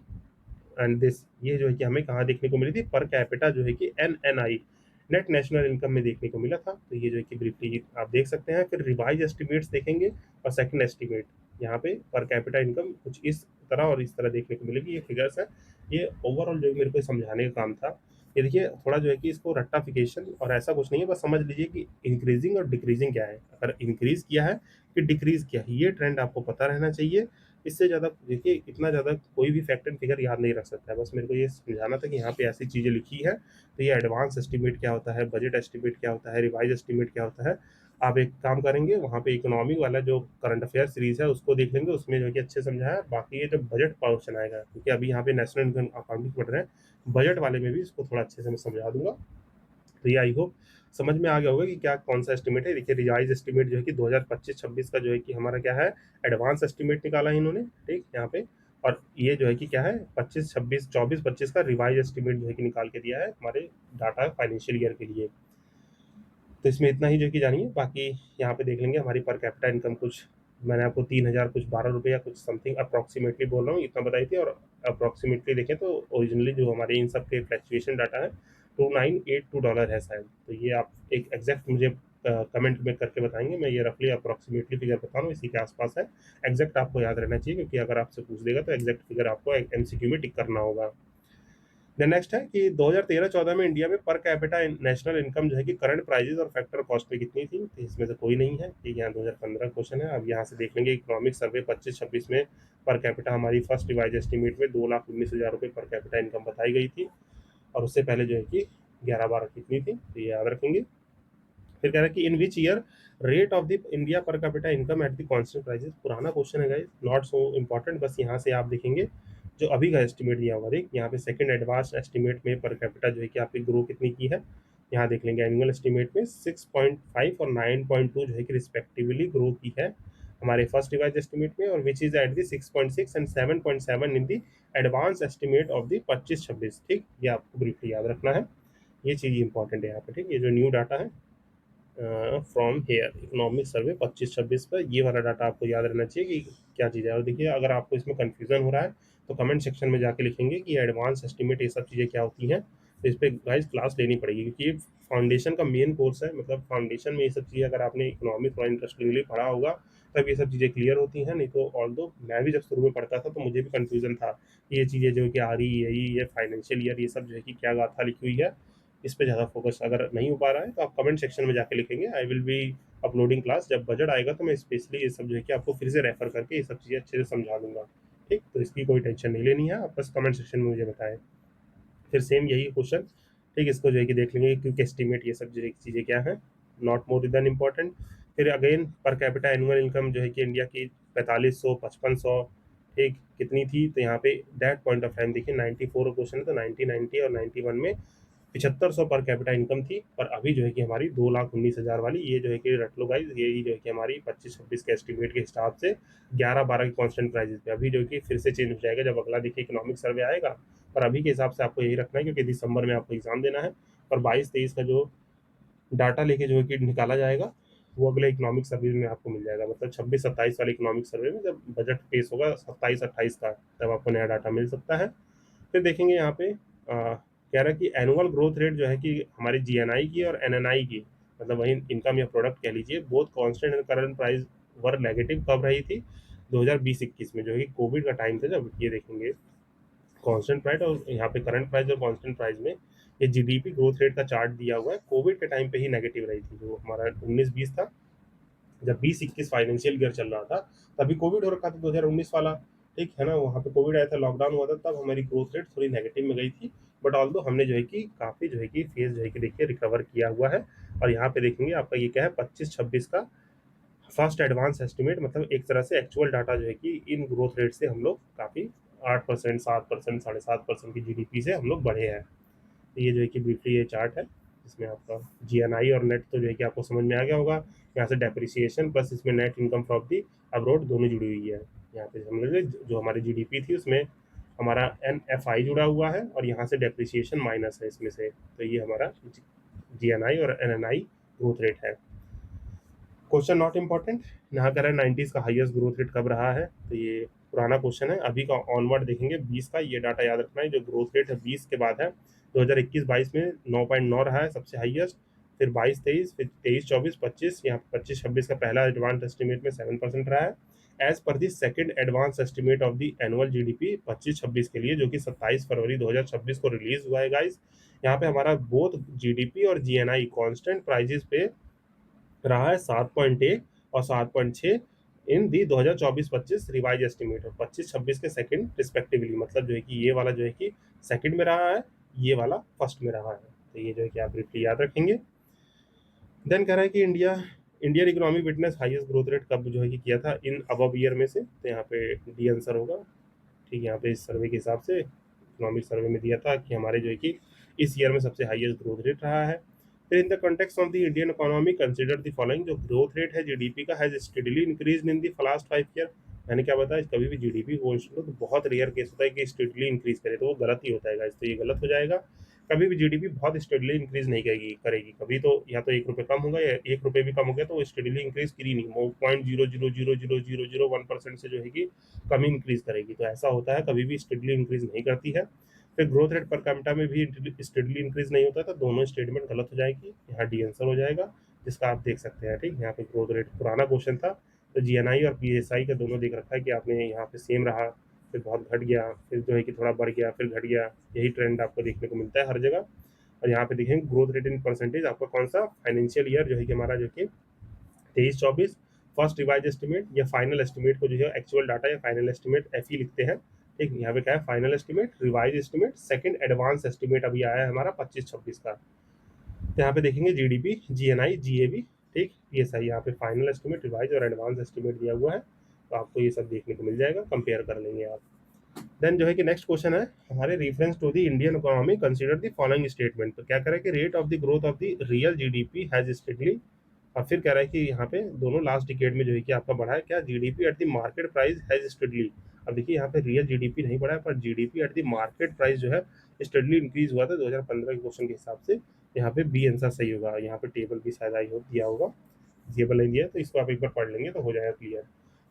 and this, ये जो है कि हमें कहाँ देखने को मिली थी, पर कैपिटा जो है कि एनएनआई, नेट नेशनल इनकम में देखने को मिला था। तो ये जो है कि ब्रीफली आप देख सकते हैं। फिर रिवाइज एस्टिमेट्स देखेंगे और सेकंड एस्टिमेट, यहाँ पे पर कैपिटा इनकम कुछ इस तरह और इस तरह देखने को मिलेगी। ये फिगर्स है, ये ओवरऑल जो मेरे को समझाने का काम था। ये देखिए थोड़ा जो है कि इसको रट्टाफिकेशन और ऐसा कुछ नहीं है, बस समझ लीजिए कि इंक्रीजिंग और डिक्रीजिंग क्या है, अगर इंक्रीज किया है कि डिक्रीज किया है, ये ट्रेंड आपको पता रहना चाहिए। इससे ज़्यादा देखिए, इतना ज़्यादा कोई भी फैक्ट एंड फिगर याद नहीं रख सकता है, बस मेरे को ये समझाना था कि यहाँ पे ऐसी चीज़ें लिखी है। तो ये एडवांस एस्टिमेट क्या होता है, बजट एस्टिमेट क्या होता है, रिवाइज एस्टिमेट क्या होता है। आप एक काम करेंगे, वहाँ पे इकोनॉमी वाला जो करंट अफेयर सीरीज है उसको देख लेंगे, उसमें जो है कि अच्छे समझाया है। बाकी ये जब बजट पोर्शन आएगा, क्योंकि अभी यहाँ पे नेशनल इनकम अकाउंटिंग पढ़ रहे हैं, बजट वाले में भी इसको थोड़ा अच्छे से मैं समझा दूंगा। तो ये आई होप समझ में आ गया होगा कि क्या कौन सा एस्टिमेट है। देखिए रिवाइज एस्टिमेट जो है कि 2025-26 का जो है कि हमारा क्या है, एडवांस एस्टिमेट निकाला है इन्होंने, ठीक, यहाँ पे। और ये जो है कि क्या है, 25-26, 24-25 का रिवाइज एस्टिमेट जो है कि निकाल के दिया है हमारे डाटा फाइनेंशियल ईयर के लिए। तो इसमें इतना ही जो है कि जानिए, बाकी यहाँ पे देख लेंगे हमारी पर कैपिटा इनकम कुछ, मैंने आपको 3,000 कुछ 12 रुपये या कुछ समथिंग अप्रॉक्सीमेटली बोल रहा हूँ, इतना बताई थी। और अप्रॉक्सीमेटली देखें तो ओरिजिनली जो हमारे इन सब के फ्लैक्चुएशन डाटा है, $2982 है शायद। तो ये आप एक एग्जैक्ट मुझे कमेंट में करके बताएंगे, मैं ये रफली अप्रॉक्सीमेटली फिगर बता रहा हूँ, इसी के आसपास है। एग्जैक्ट आपको याद रहना चाहिए, क्योंकि अगर आपसे पूछ देगा तो एग्जैक्ट फिगर आपको एमसीक्यू में टिक करना होगा। देन नेक्स्ट है कि 2013-14 में इंडिया में पर कैपिटा नेशनल इनकम जो है कि करंट प्राइजेस और फैक्टर कॉस्ट पे कितनी थी, तो इसमें से कोई नहीं है, ठीक है, यहाँ 2015 क्वेश्चन है। अब यहाँ से देख लेंगे इकोनॉमिक सर्वे 25-26 में पर कैपिटा हमारी फर्स्ट रिवाइज एस्टिमेट में 2,19,000 रुपये पर कैपिटा इनकम बताई गई थी, और उससे पहले जो है कि 11-12 कितनी थी, तो ये याद रखेंगे। फिर कह रहा है कि in which year rate of the India per capita income at the constant prices, पुराना क्वेश्चन है गाइस, नॉट सो इम्पोर्टेंट, बस यहाँ से आप देखेंगे जो अभी का एस्टिमेट दिया हुआ, देख यहाँ पे सेकंड एडवांस एस्टिमेट में पर कैपिटा जो है कि आपकी ग्रो कितनी की है, यहाँ देख लेंगे एनुअल एस्टिमेट में 6.5 और 9.2 जो है कि रिस्पेक्टिवली ग्रो की है हमारे फर्स्ट रिवाइज एस्टिमेट में, और which is at the 6.6 and 7.7 in the advance estimate of the 25-26, ठीक, ये आपको ब्रीफली याद रखना है। ये चीज़ इंपॉर्टेंट है यहाँ पे, ठीक, ये जो न्यू डाटा है फ्रॉम हेयर इकोनॉमिक सर्वे 25-26 पर, ये वाला डाटा आपको याद रहना चाहिए कि क्या चीज़ है। और देखिए अगर आपको इसमें कन्फ्यूजन हो रहा है तो कमेंट सेक्शन में जाके लिखेंगे कि एडवांस एस्टिमेट ये सब चीज़ें क्या होती हैं, तो इस पर गाइस क्लास लेनी पड़ेगी, क्योंकि ये फाउंडेशन का मेन कोर्स है। मतलब फाउंडेशन में ये सब चीज़ें अगर आपने इकोनॉमिक थोड़ा इंटरेस्टिंगली पढ़ा होगा तब ये सब चीज़ें क्लियर होती हैं, नहीं तो ऑल दो मैं भी जब शुरू में पढ़ता था तो मुझे भी कन्फ्यूजन था कि ये चीज़ें जो है कि आ रही है, ये फाइनेंशियल ईयर, ये सब जो है कि क्या गाथा लिखी हुई है, इस पे ज़्यादा फोकस अगर नहीं हो पा रहा है तो आप कमेंट सेक्शन में जाके लिखेंगे, आई विल बी अपलोडिंग क्लास, जब बजट आएगा तो मैं स्पेशली ये सब जो है कि आपको फिर से रेफर करके ये सब चीज़ें अच्छे से समझा दूंगा। ठीक, तो इसकी कोई टेंशन नहीं लेनी है, आप बस कमेंट सेक्शन में मुझे बताएं। फिर सेम यही क्वेश्चन, ठीक, इसको जो है कि देख लेंगे क्विक एस्टीमेट, ये सब जो है चीज़ें क्या है, नॉट मोर देन इम्पॉर्टेंट। फिर again per capita annual income जो है कि इंडिया की 4500 5500 ठीक कितनी थी, तो यहाँ पे दैट पॉइंट ऑफ टाइम देखिए 94 क्वेश्चन है, तो 1990 और 91 में 7500 पर कैपिटा इनकम थी, पर अभी जो है कि हमारी 2,19,000 वाली, ये जो है कि रट लो गाइस, यही जो है कि हमारी 25-26 के एस्टीमेट के हिसाब से 11-12 के कांस्टेंट प्राइसेस पे अभी जो है कि फिर से चेंज हो जाएगा जब अगला देखिए इकोनॉमिक सर्वे आएगा। पर अभी के हिसाब से आपको यही रखना है, क्योंकि दिसंबर में आपको एग्जाम देना है, और 22-23 का जो डाटा लेके जो है कि निकाला जाएगा वो अगले इकोनॉमिक सर्वे में आपको मिल जाएगा, मतलब 26-27 वाले इकोनॉमिक सर्वे में जब बजट पेश होगा 27-28 का, तब आपको नया डाटा मिल सकता है। फिर देखेंगे यहाँ पे कह रहा है कि एनुअल ग्रोथ रेट जो है कि हमारी जीएनआई की और एनएनआई की, मतलब वही इनकम या प्रोडक्ट कह लीजिए, both constant and current price were negative कब रही थी, 2020-21 में, जो है कि कोविड का टाइम था जब। ये देखेंगे कांस्टेंट प्राइस और यहाँ पे करंट प्राइस और कांस्टेंट प्राइस में ये जीडीपी ग्रोथ रेट का चार्ट दिया हुआ है, कोविड के टाइम पे ही नेगेटिव रही थी, जो हमारा 19-20 था। जब 20-21 फाइनेंशियल ईयर चल रहा था तभी कोविड हो रखा था, 2019 वाला, ठीक है ना, वहाँ पे कोविड आया था, लॉकडाउन हुआ था, तब हमारी ग्रोथ रेट थोड़ी नेगेटिव में गई थी। बट ऑल्दो हमने जो है कि काफ़ी जो है कि फेज जो है कि देखिए रिकवर किया हुआ है। और यहाँ पे देखेंगे आपका ये क्या है, 25-26 का फर्स्ट एडवांस एस्टिमेट, मतलब एक तरह से एक्चुअल डाटा जो है कि इन ग्रोथ रेट से हम लोग काफ़ी 8%, 7%, 7.5% की जीडीपी से हम लोग बढ़े हैं। तो ये जो है कि ब्रीफली ये चार्ट है, इसमें आपका जीएनआई और नेट तो जो है कि आपको समझ में आ गया होगा। यहाँ से डेप्रिसिएशन प्लस इसमें net income from the abroad दोनों जुड़ी हुई है। यहाँ पे हम लोग जो हमारी जीडीपी थी उसमें हमारा एनएफआई जुड़ा हुआ है, और यहाँ से डेप्रिसिएशन माइनस है इसमें से, तो ये हमारा जीएनआई और एनएनआई ग्रोथ रेट है। क्वेश्चन नॉट इम्पॉर्टेंट, यहाँ कह रहा है 90s का हाईएस्ट ग्रोथ रेट कब रहा है, तो ये पुराना क्वेश्चन है। अभी का ऑनवर्ड देखेंगे 20 का, ये डाटा याद रखना है, जो ग्रोथ रेट है 20 के बाद है, 2021-22 में 9.9 रहा है सबसे हाईएस्ट, फिर 22-23, फिर 23-24, 25, यहाँ 25-26 का पहला एडवांस एस्टिमेट में 7% रहा है, as per the second advance estimate of the annual GDP 25-26 के लिए, जो कि 27 फरवरी 2026 को रिलीज हुआ है गाइस। यहाँ पे हमारा बोथ जीडीपी और जीएनआई कांस्टेंट प्राइजेस पे रहा है 7.1 और 7.6 इन दी 2024-25 रिवाइज एस्टिमेट, और 25-26 के सेकंड रिस्पेक्टिवली, मतलब जो है कि ये वाला जो है कि सेकंड में रहा है, ये वाला फर्स्ट में रहा है, तो ये जो है कि आप ब्रीफली याद रखेंगे। देन कह रहा है कि Indian economy witness highest growth rate कब जो है कि किया था इन अबव ईयर में से, तो यहाँ पे डी आंसर होगा। ठीक, यहाँ पे इस सर्वे के हिसाब से इकोनॉमिक सर्वे में दिया था कि हमारे जो है कि इस ईयर में सबसे हाईएस्ट ग्रोथ रेट रहा है। फिर in the context of the Indian economy consider the following, जो ग्रोथ रेट है जीडीपी का has steadily increase in the last 5 year. मैंने क्या बताया, कभी भी जीडीपी को तो बहुत रेयर केस होता है कि स्टेडली इंक्रीज करे, तो वो गलत ही होता है, तो ये गलत हो जाएगा। कभी भी जीडीपी बहुत स्टेडली इंक्रीज नहीं करेगी कभी, तो या तो 1 रुपये कम होगा या 1 रुपये भी कम हो गया तो वो स्टेडली इंक्रीज करी नहीं, वो 0.00000001% से जो है कि कम इंक्रीज करेगी, तो ऐसा होता है, कभी भी स्टेडली इंक्रीज नहीं करती है। फिर ग्रोथ रेट पर कैपिटा में भी स्टेडली इंक्रीज नहीं होता, तो दोनों स्टेटमेंट गलत हो जाएगी, यहाँ डी आंसर हो जाएगा, जिसका आप देख सकते हैं। ठीक, यहाँ पे ग्रोथ रेट पुराना क्वेश्चन था, तो जीएनआई और पीएसआई का दोनों देख रखा है कि आपने यहाँ पे सेम रहा, फिर बहुत घट गया, फिर जो है कि थोड़ा बढ़ गया, फिर घट गया, यही ट्रेंड आपको देखने को मिलता है हर जगह। और यहाँ पे देखेंगे ग्रोथ रेट इन परसेंटेज, आपका कौन सा फाइनेंशियल ईयर जो है कि हमारा जो कि 23-24 फर्स्ट रिवाइज एस्टिमेट या फाइनल एस्टिमेट को जो है एक्चुअल डाटा या फाइनल एस्टिमेट ही लिखते हैं। ठीक, यहाँ पे क्या है, final estimate, revise estimate, second advance estimate अभी आया है हमारा 25-26 का। तो यहाँ पे देखेंगे जीडीपी, जीएनआई, जीएबी, ठीक, ये सही, यहाँ पे फाइनल एस्टिमेट, रिवाइज और एडवांस एस्टिमेट दिया हुआ है, तो आपको ये सब देखने को मिल जाएगा, कंपेयर कर लेंगे आप। देन जो है कि नेक्स्ट क्वेश्चन है हमारे, reference to the Indian economy consider the following statement, तो क्या करें कि rate of the growth of the real GDP has steadily, और फिर कह रहा है कि यहाँ पे दोनों लास्ट डिकेड में जो है कि आपका बढ़ा है क्या, GDP at the market price has steadily. अब देखिए यहाँ पे रियल जीडीपी नहीं बढ़ा है, पर GDP at the market price जो है स्टेडली इंक्रीज हुआ था 2015 के क्वेश्चन के हिसाब से। यहाँ पे बी आंसर सही होगा, यहाँ पे टेबल भी शायद आई हो दिया होगा, टेबल नहीं दिया, तो इसको आप एक बार पढ़ लेंगे तो हो जाएगा क्लियर।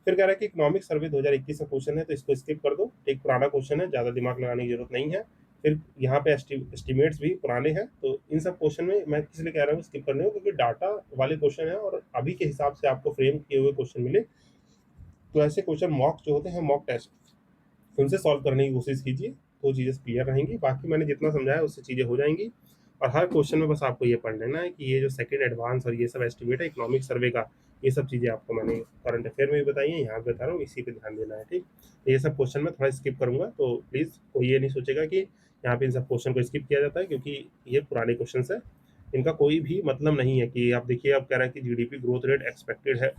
फिर कह रहा है कि इकोनॉमिक सर्वे 2021 का क्वेश्चन है, तो इसको स्किप कर दो, एक पुराना क्वेश्चन है, ज़्यादा दिमाग लगाने की जरूरत नहीं है। फिर यहाँ पे एस्टिमेट्स भी पुराने हैं, तो इन सब क्वेश्चन में मैं इसलिए कह रहा हूँ स्किप करने को, क्योंकि डाटा वाले क्वेश्चन है और अभी के हिसाब से आपको फ्रेम किए हुए क्वेश्चन मिले, तो ऐसे क्वेश्चन मॉक जो होते हैं, मॉक टेस्ट, उनसे सॉल्व करने की कोशिश कीजिए, तो चीज़ें क्लियर रहेंगी। बाकी मैंने जितना समझाया उससे चीज़ें हो जाएंगी। और हर क्वेश्चन में बस आपको ये पढ़ लेना है कि ये जो सेकंड एडवांस और ये सब एस्टिमेट है इकोनॉमिक सर्वे का, ये सब चीज़ें आपको मैंने करंट अफेयर में भी बताई हैं, यहाँ पे बता रहा हूँ, इसी पे ध्यान देना है, ठीक। तो ये सब क्वेश्चन मैं थोड़ा स्किप करूँगा, तो प्लीज़ कोई ये नहीं सोचेगा कि यहाँ पे इन सब क्वेश्चन को स्किप किया जाता है, क्योंकि ये पुराने क्वेश्चन है, इनका कोई भी मतलब नहीं है कि आप देखिए, आप कह रहे हैं कि जीडीपी ग्रोथ रेट एक्सपेक्टेड है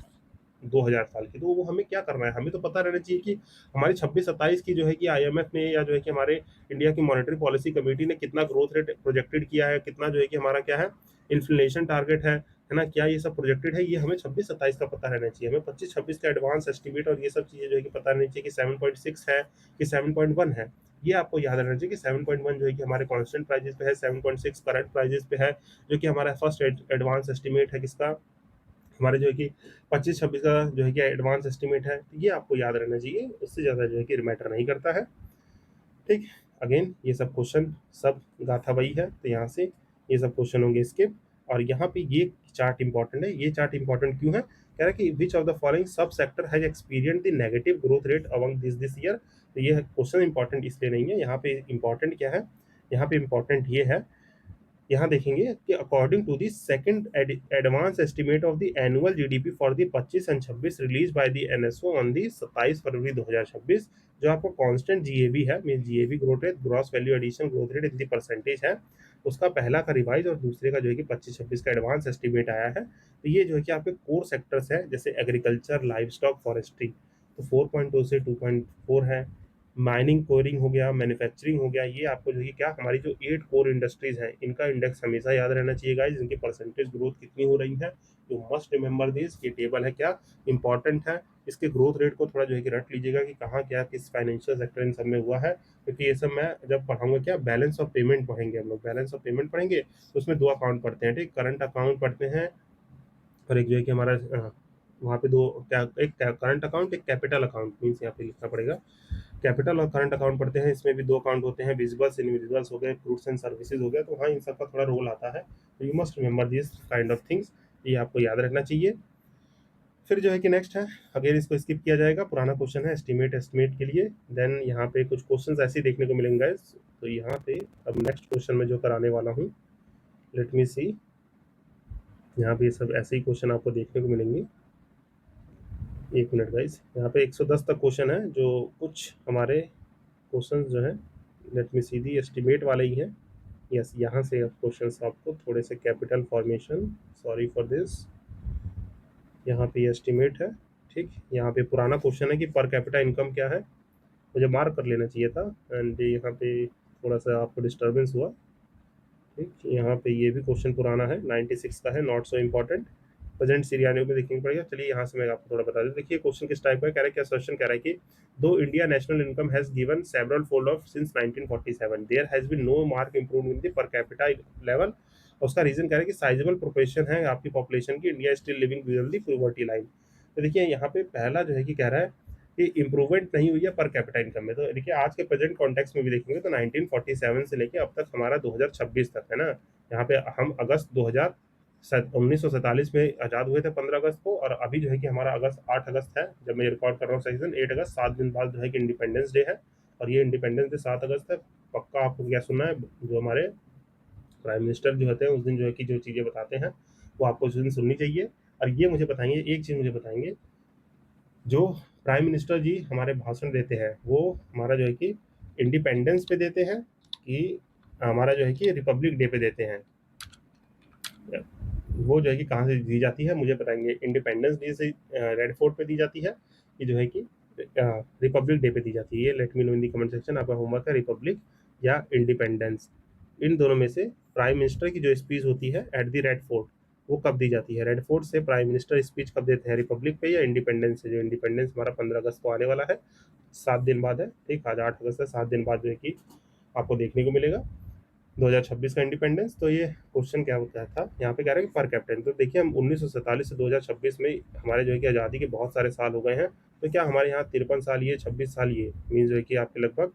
2000 साल की, तो वो हमें क्या करना है, हमें तो पता रहना चाहिए कि हमारी 26-27 की जो है कि आईएमएफ ने या जो है कि हमारे इंडिया की मॉनेटरी पॉलिसी कमेटी ने कितना ग्रोथ रेट प्रोजेक्टेड किया है, कितना जो है कि हमारा क्या है इन्फ्लेशन टारगेट है ना, क्या ये सब प्रोजेक्टेड है, ये हमें 26-27 का पता रहना चाहिए, हमें 25-26 का एडवांस एस्टिमेट और ये सब चीज़ें जो है कि पता रहनी चाहिए कि 7.6 है कि 7.1 है। ये आपको याद रहना चाहिए कि 7.1 जो है कि हमारे कांस्टेंट प्राइजेस पे है, 7.6 करंट प्राइजेस पे है, जो कि हमारा फर्स्ट एडवांस एस्टिमेट है किसका, हमारे जो है कि 25-26 का जो है कि एडवांस एस्टिमेट है, तो ये आपको याद रहना चाहिए, उससे ज़्यादा जो है कि मैटर नहीं करता है, ठीक। अगेन ये सब क्वेश्चन सब गाथा वही है, तो यहाँ से ये सब क्वेश्चन होंगे स्किप। और यहाँ पे ये चार्ट इंपॉर्टेंट है, ये चार्ट इंपॉर्टेंट क्यों है, कह रहा है कि विच ऑफ द फॉलोइंग सब sector has experience the negative growth rate among this year. तो ये क्वेश्चन इंपॉर्टेंट इसलिए नहीं है, यहाँ पे इंपॉर्टेंट क्या है, यहाँ पे इंपॉर्टेंट ये है, यहाँ देखेंगे कि according to the second advance estimate of the annual GDP for the 25 and 26 release by the NSO on the 27 फरवरी 2026, जो आपको कांस्टेंट जीएबी है, mean GVA growth rate, gross value addition growth rate in the percentage है, उसका पहला का revise और दूसरे का जो है कि 25-26 का एडवांस एस्टिमेट आया है। तो ये जो है कि आपके कोर सेक्टर्स है, जैसे एग्रीकल्चर, लाइव स्टॉक, फॉरेस्ट्री, तो 4.2 से 2.4 है, माइनिंग, कोरिंग हो गया, मैन्युफैक्चरिंग हो गया, ये आपको जो है क्या हमारी जो 8 कोर इंडस्ट्रीज हैं, इनका इंडेक्स हमेशा याद रहना चाहिए गाइस, इनकी परसेंटेज ग्रोथ कितनी हो रही है, यू मस्ट रिमेंबर दिस, ये टेबल है क्या इंपॉर्टेंट है, इसके ग्रोथ रेट को थोड़ा जो है कि रट लीजिएगा कि कहाँ क्या किस फाइनेंशियल सेक्टर इन सब में हुआ है, क्योंकि ये सब मैं जब पढ़ाऊंगा क्या बैलेंस ऑफ पेमेंट पढ़ेंगे, हम लोग बैलेंस ऑफ पेमेंट पढ़ेंगे, तो उसमें दो अकाउंट पढ़ते हैं, ठीक, करंट अकाउंट पढ़ते हैं और एक जो है कि हमारा वहाँ पे दो क्या, एक करंट अकाउंट, एक कैपिटल अकाउंट, मीन्स यहाँ पे लिखना पड़ेगा, कैपिटल और करंट अकाउंट पढ़ते हैं, इसमें भी दो अकाउंट होते हैं, विजिबल्स, इनविजिबल्स हो गए, फ्रूट्स एंड सर्विसेज हो गया, तो हाँ इन सब का थोड़ा रोल आता है, तो you must remember this kind of things, ये आपको याद रखना चाहिए। फिर जो है कि नेक्स्ट है, अगेन इसको स्किप किया जाएगा, पुराना क्वेश्चन है एस्टिमेट, एस्टिमेट के लिए, देन यहाँ पे कुछ क्वेश्चंस ऐसे ही देखने को मिलेंगे guys। तो यहाँ पे अब नेक्स्ट क्वेश्चन में जो कराने वाला हूँ, लेट मी सी, यहाँ पे सब ऐसे ही क्वेश्चन आपको देखने को मिलेंगे, एक मिनट गाइस, यहाँ पे 110 तक क्वेश्चन है, जो कुछ हमारे क्वेश्चन जो है, लेट मी सी दी एस्टिमेट वाले ही हैं, यस, यहाँ से अब क्वेश्चंस आपको थोड़े से capital formation, sorry for this, यहाँ पे एस्टिमेट है, ठीक, यहाँ पे पुराना क्वेश्चन है कि पर कैपिटा इनकम क्या है, मुझे मार्क कर लेना चाहिए था, एंड यहाँ पे थोड़ा सा आपको डिस्टर्बेंस हुआ, ठीक, यहाँ पे ये भी क्वेश्चन पुराना है, 96 का है, नॉट सो इम्पॉर्टेंट, प्रेजेंट सिरियानो में देखने पड़ेगा, चलिए यहाँ से मैं आपको थोड़ा बता दूं, देखिए क्वेश्चन किस टाइप का है, कह रहा है क्या क्वेश्चन कह रहा है कि though India national income has given several fold of since 1947 there has been no mark improvement in the per capita level, उसका रीजन कह रहा है कि साइजेबल प्रोपोर्शन है आपकी पॉपुलेशन की, India still living below the poverty line. तो देखिए यहाँ पे पहला जो है कि कह रहा है कि इंप्रूवमेंट नहीं हुई है पर कैपिटा इनकम में, तो देखिए आज के प्रेजेंट कॉन्टेक्स्ट में भी देखेंगे तो 1947 से लेके अब तक हमारा 2026 तक है ना, यहाँ पे हम अगस्त 1947 में आज़ाद हुए थे 15 अगस्त को, और अभी जो है कि हमारा अगस्त 8 अगस्त है जब मैं रिकॉर्ड कर रहा हूँ सेशन, 8 अगस्त 7 दिन बाद जो है कि इंडिपेंडेंस डे है, और ये इंडिपेंडेंस डे 7 अगस्त है, पक्का आपको क्या सुनना है, जो हमारे प्राइम मिनिस्टर जो होते हैं उस दिन जो है कि जो चीज़ें बताते हैं वो आपको उस दिन सुननी चाहिए। और ये मुझे बताएंगे, एक चीज़ मुझे बताएंगे, जो प्राइम मिनिस्टर जी हमारे भाषण देते हैं वो हमारा जो है कि इंडिपेंडेंस पे देते हैं कि हमारा जो है कि रिपब्लिक डे पे देते हैं, वो जो है कि कहाँ से दी जाती है मुझे बताएंगे, इंडिपेंडेंस डे से रेड फोर्ट पे दी जाती है, कि जो है कि रिपब्लिक डे पे दी जाती है, ये late me know in the comment section, आपका होमवर्क है, रिपब्लिक या इंडिपेंडेंस, इन दोनों में से प्राइम मिनिस्टर की जो स्पीच होती है एट द रेड फोर्ट वो कब दी जाती है, रेड फोर्ट से प्राइम मिनिस्टर स्पीच कब देते हैं, रिपब्लिक पे या इंडिपेंडेंस से, जो इंडिपेंडेंस हमारा 15 अगस्त को आने वाला है, 7 दिन बाद है, ठीक, आज 8 अगस्त है, 7 दिन बाद जो है कि आपको देखने को मिलेगा 2026 का इंडिपेंडेंस। तो ये क्वेश्चन क्या होता था, यहाँ पे कह रहा है कि पर कैप्टन, तो देखिए हम 1947 से 2026 में हमारे जो है कि आज़ादी के बहुत सारे साल हो गए हैं, तो क्या हमारे यहाँ 53 साल ये 26 साल ये मीन्स जो है कि आपके लगभग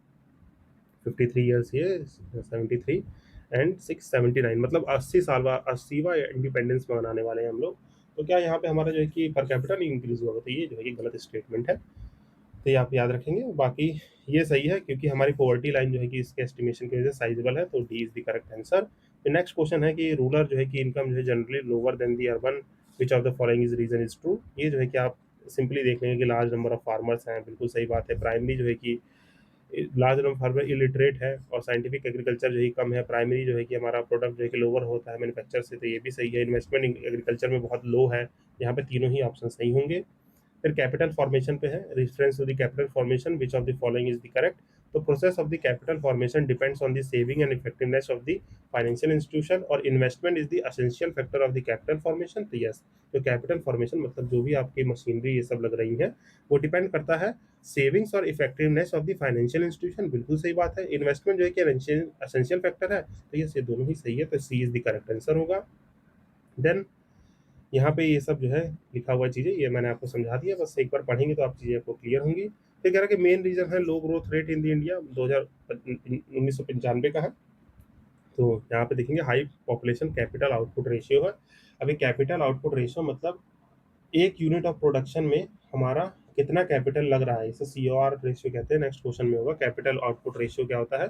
53 ईयर्स ये 73 एंड 679, मतलब 80 साल बाद 80वां इंडिपेंडेंस मनाने वाले हैं हम लोग, तो क्या यहाँ पे हमारा जो है कि पर कैपिटा नहीं इंक्रीज हुआ, तो ये जो है कि गलत स्टेटमेंट है, तो ये आप याद रखेंगे, बाकी ये सही है क्योंकि हमारी पॉवर्टी लाइन जो है कि इसके एस्टिमेशन की वजह से साइजेबल है, तो D is the correct answer. Next question है कि रूरल जो है कि इनकम जो है generally lower than the urban, which of the following is reason is true. ये जो है कि आप सिंपली देख लेंगे कि लार्ज नंबर ऑफ फार्मर्स हैं, बिल्कुल सही बात है। प्राइमरी जो है कि लार्ज नंबर फार्मर इलिटरेट है और साइंटिफिक एग्रीकल्चर जो है कम है। प्राइमरी जो है कि हमारा प्रोडक्ट जो है कि लोअर होता है मैन्युफैक्चर से, तो ये भी सही है। इन्वेस्टमेंट एग्रीकल्चर में बहुत लो है। यहाँ पे तीनों ही ऑप्शन सही होंगे। फिर कैपिटल फॉर्मेशन पे है, reference to the capital formation which of the following is the correct. तो process of the capital formation depends on the saving and effectiveness of the financial institution और investment is the essential factor of the capital formation. तो yes, तो capital formation मतलब जो भी आपकी machinery ये सब लग रही है वो डिपेंड करता है सेविंग्स और effectiveness of the financial institution. बिल्कुल सही बात है। इन्वेस्टमेंट जो है कि एसेंशियल फैक्टर है, तो ये दोनों ही सही है, तो सी इज द करेक्ट आंसर होगा। देन यहाँ पे ये सब जो है लिखा हुआ चीज़ें ये मैंने आपको समझा दिया, बस एक बार पढ़ेंगे तो आप चीज़ें आपको क्लियर होंगी। फिर कह रहा है कि मेन रीजन है low growth rate in the India, 1995 का है। तो यहाँ पे देखेंगे high population capital output ratio है। अभी कैपिटल आउटपुट रेशियो मतलब एक यूनिट ऑफ प्रोडक्शन में हमारा कितना कैपिटल लग रहा है, इसे COR रेशियो कहते हैं। नेक्स्ट क्वेश्चन में होगा कैपिटल आउटपुट रेशियो क्या होता है।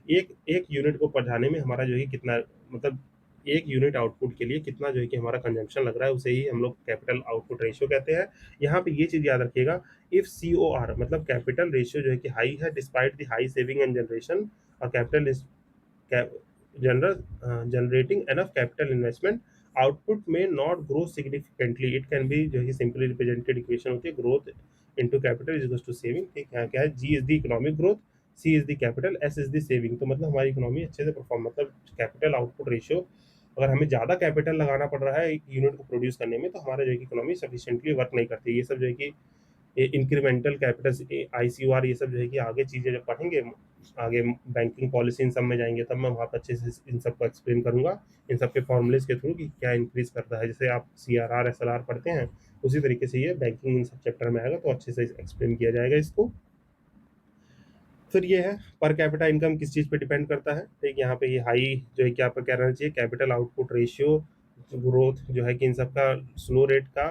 एक एक यूनिट को पढ़ाने में हमारा जो है कितना, मतलब एक यूनिट आउटपुट के लिए कितना जो है कि हमारा कंजम्पशन लग रहा है, उसे ही हम लोग कैपिटल आउटपुट रेशियो कहते हैं। यहाँ पे ये चीज़ याद रखिएगा, इफ COR मतलब कैपिटल रेशियो जो है कि हाई है despite the high saving and generation, और capital generating enough capital investment, output may not grow significantly, it can be जो है simply represented equation होती है growth into capital is equals to saving। ठीक है, क्या है, G is the economic growth, C is the capital, S is the saving। तो मतलब हमारी इकोनॉमी अच्छे से परफॉर्म, मतलब कैपिटल आउटपुट रेशियो अगर हमें ज़्यादा कैपिटल लगाना पड़ रहा है एक यूनिट को प्रोड्यूस करने में, तो हमारा जो है इकोनॉमी सफिशिएंटली वर्क नहीं करती। ये सब जो है कि ये इंक्रीमेंटल कैपिटल ICOR ये सब जो है कि आगे चीज़ें जब पढ़ेंगे, आगे बैंकिंग पॉलिसी इन सब में जाएंगे, तब मैं वहाँ पर अच्छे से इन सबको एक्सप्लेन करूँगा, इन सब के फॉर्मूलेज के थ्रू कि क्या इंक्रीज करता है। जैसे आप CRR SLR पढ़ते हैं उसी तरीके से ये बैंकिंग इन सब चैप्टर में आएगा, तो अच्छे से एक्सप्लेन किया जाएगा इसको। फिर ये है पर कैपिटा इनकम किस चीज़ पे डिपेंड करता है। ठीक, यहाँ पे ये हाई जो है कि आपका क्या रहना चाहिए, कैपिटल आउटपुट रेशियो ग्रोथ जो है कि इन सब का स्लो रेट का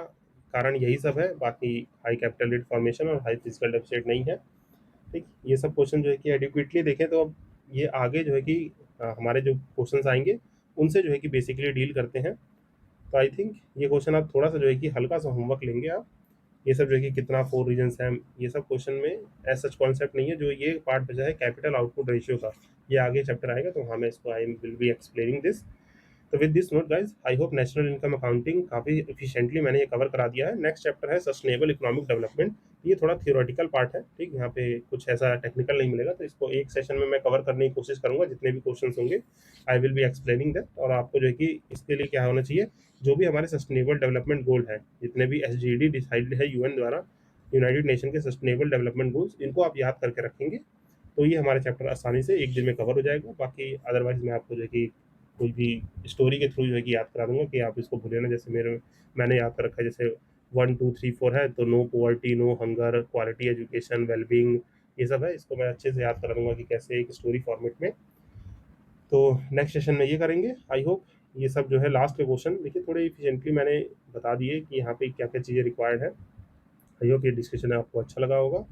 कारण यही सब है, बाकी हाई कैपिटल रेट फॉर्मेशन और हाई फिजिकल डेफिसिट नहीं है। ठीक, ये सब क्वेश्चन जो है कि एडिक्वेटली देखें तो अब ये आगे जो है कि हमारे जो क्वेश्चंस आएंगे उनसे जो है कि बेसिकली डील करते हैं। तो आई थिंक ये क्वेश्चन आप थोड़ा सा जो है कि हल्का सा होमवर्क लेंगे आप। ये सब जो है कि कितना 4 रीजन्स हैं, ये सब क्वेश्चन में ऐसा सच कॉन्सेप्ट नहीं है। जो ये पार्ट बचा है कैपिटल आउटपुट रेशियो का, ये आगे चैप्टर आएगा, तो हाँ मैं इसको I will be explaining this. तो with this note guys, I hope national income accounting काफ़ी एफिशिएंटली मैंने ये कवर करा दिया है। नेक्स्ट चैप्टर है सस्टेनेबल इकोनॉमिक डेवलपमेंट। ये थोड़ा थियोरेटिकल पार्ट है, ठीक, यहाँ पे कुछ ऐसा टेक्निकल नहीं मिलेगा, तो इसको एक सेशन में मैं कवर करने की कोशिश करूंगा। जितने भी क्वेश्चंस होंगे आई विल बी एक्सप्लेनिंग दैट। और आपको जो है कि इसके लिए क्या होना चाहिए, जो भी हमारे सस्टेनेबल डेवलपमेंट गोल है, जितने भी SDG डिसाइडेड है UN द्वारा, यूनाइटेड नेशन के सस्टेनेबल डेवलपमेंट गोल्स, इनको आप याद करके रखेंगे तो ये हमारा चैप्टर आसानी से एक दिन में कवर हो जाएगा। बाकी अदरवाइज मैं आपको जो है कि कोई भी स्टोरी के थ्रू जो है कि याद करा दूंगा कि आप इसको भूले ना। जैसे मैंने याद कर रखा है, जैसे 1 2 3 4 है, तो no poverty, no hunger, quality education, wellbeing, ये सब है। इसको मैं अच्छे से याद करा दूंगा कि कैसे एक स्टोरी फॉर्मेट में। तो नेक्स्ट सेशन में ये करेंगे। आई होप ये सब जो है लास्ट के क्वेश्चन देखिए थोड़े इफिशिएंटली मैंने बता दिए कि यहाँ पे क्या क्या चीज़ें रिक्वायर्ड है। आई होप ये डिस्कशन आपको अच्छा लगा होगा।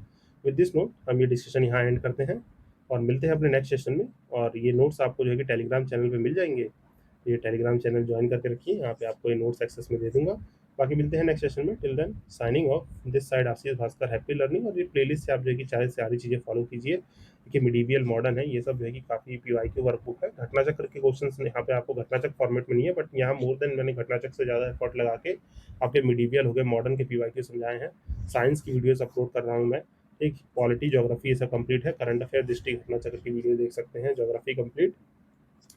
विद दिस नोट हम ये डिस्कशन यहाँ एंड करते हैं और मिलते हैं अपने नेक्स्ट सेशन में। और ये नोट्स आपको जो है कि टेलीग्राम चैनल पे मिल जाएंगे। ये टेलीग्राम चैनल ज्वाइन करके रखिए, यहाँ पे आपको ये नोट्स एक्सेस में दे दूंगा। बाकी मिलते हैं नेक्स्ट सेशन में। Till then signing off this side Ashish Bhaskar, happy learning. और ये प्लेलिस्ट से आप जो है कि चाहे सारी चीज़ें फॉलो कीजिए कि मिडीवियल मॉडर्न है, ये सब जो है कि काफ़ी PYQ वर्कबुक है। घटना चक्र के क्वेश्चन यहाँ पे आपको घटना चक्र फॉर्मेट में नहीं है, बट यहाँ मोर देन मैंने घटना चक्र से ज़्यादा एफर्ट लगा के आपके मिडीवियल हो गए मॉडर्न के PYQ समझाए हैं। साइंस की वीडियोस अपलोड कर रहा हूँ मैं। एक पॉलिटी, ज्योग्राफी ये सब कंप्लीट है। करंट अफेयर, दृष्टि, घटना चक्र की वीडियो देख सकते हैं। ज्योग्राफी कंप्लीट,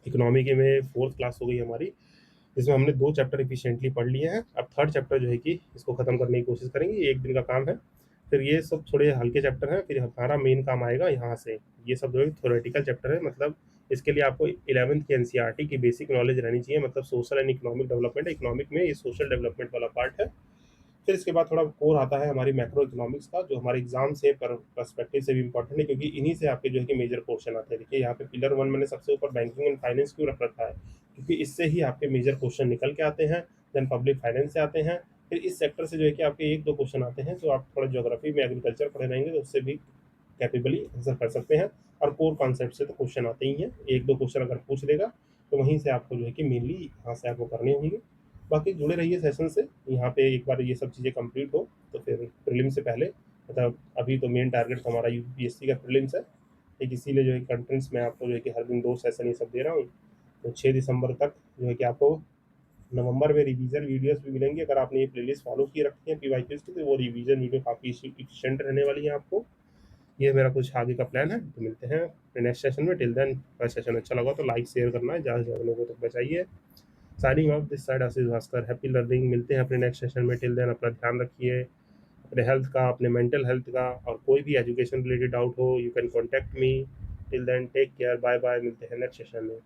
इकोनॉमी के में 4th क्लास हो गई हमारी, इसमें हमने 2 चैप्टर एफिशिएंटली पढ़ लिए हैं। अब 3rd चैप्टर जो है कि इसको खत्म करने की कोशिश करेंगे, ये एक दिन का काम है। फिर ये सब थोड़े हल्के चैप्टर हैं, फिर हमारा मेन काम आएगा यहाँ से। ये सब जो है थ्योरेटिकल चैप्टर है, मतलब इसके लिए आपको 11th की NCERT की बेसिक नॉलेज रहनी चाहिए। मतलब सोशल एंड इकोनॉमिक डेवलपमेंट है, इकोनॉमिक में ये सोशल डेवलपमेंट वाला पार्ट है। फिर इसके बाद थोड़ा कोर आता है हमारी मैक्रो इकोनॉमिक्स का, जो हमारे एग्जाम से पर्सपेक्टिव से भी इंपॉर्टेंट है, क्योंकि इन्हीं से आपके जो है कि मेजर क्वेश्चन आते हैं। देखिए यहाँ पे पिलर 1 मैंने सबसे ऊपर बैंकिंग एंड फाइनेंस क्यों रख रखा है, क्योंकि इससे ही आपके मेजर क्वेश्चन निकल के आते हैं। देन पब्लिक फाइनेंस से आते हैं। फिर इस सेक्टर से जो है कि आपके 1 2 क्वेश्चन आते हैं, जो आप थोड़ा ज्योग्राफी में एग्रीकल्चर पढ़े रहेंगे तो उससे भी कैपेबली आंसर कर सकते हैं। और कोर कॉन्सेप्ट से तो क्वेश्चन आते ही हैं, 1 2 क्वेश्चन अगर पूछ देगा तो वहीं से आपको जो है कि मेनली यहाँ से आपको करने होंगे। बाकी जुड़े रहिए सेशन से, यहाँ पे एक बार ये सब चीज़ें कंप्लीट हो तो फिर प्रीलिम से पहले, मतलब अभी तो मेन टारगेट हमारा यूपीएससी का प्रीलिम्स है, ठीक, इसीलिए जो है कंटेंट्स मैं आपको जो है कि हर दिन 2 सेशन ये सब दे रहा हूँ। तो 6 दिसंबर तक जो है कि आपको नवंबर में रिवीजन वीडियोस भी मिलेंगी। अगर आपने ये प्लेलिस्ट फॉलो किए रखी है पीवाईक्यूज की, तो वो रिवीजन वीडियो काफ़ी एफिशिएंट रहने वाली है आपको। ये मेरा कुछ आगे का प्लान है, तो मिलते हैं नेक्स्ट सेशन में। टिल देन, अगर सेशन अच्छा लगा तो लाइक शेयर करना है, ज़्यादा से ज़्यादा लोगों तक पहुँचाइए। Signing off this side Ashish Bhaskar, happy learning. मिलते हैं अपने नेक्स्ट सेशन में। टिल देन अपना ध्यान रखिए, अपने हेल्थ का, अपने मेंटल हेल्थ का, और कोई भी एजुकेशन रिलेटेड डाउट हो you can contact me. Till then take care, bye bye, मिलते हैं नेक्स्ट सेशन में।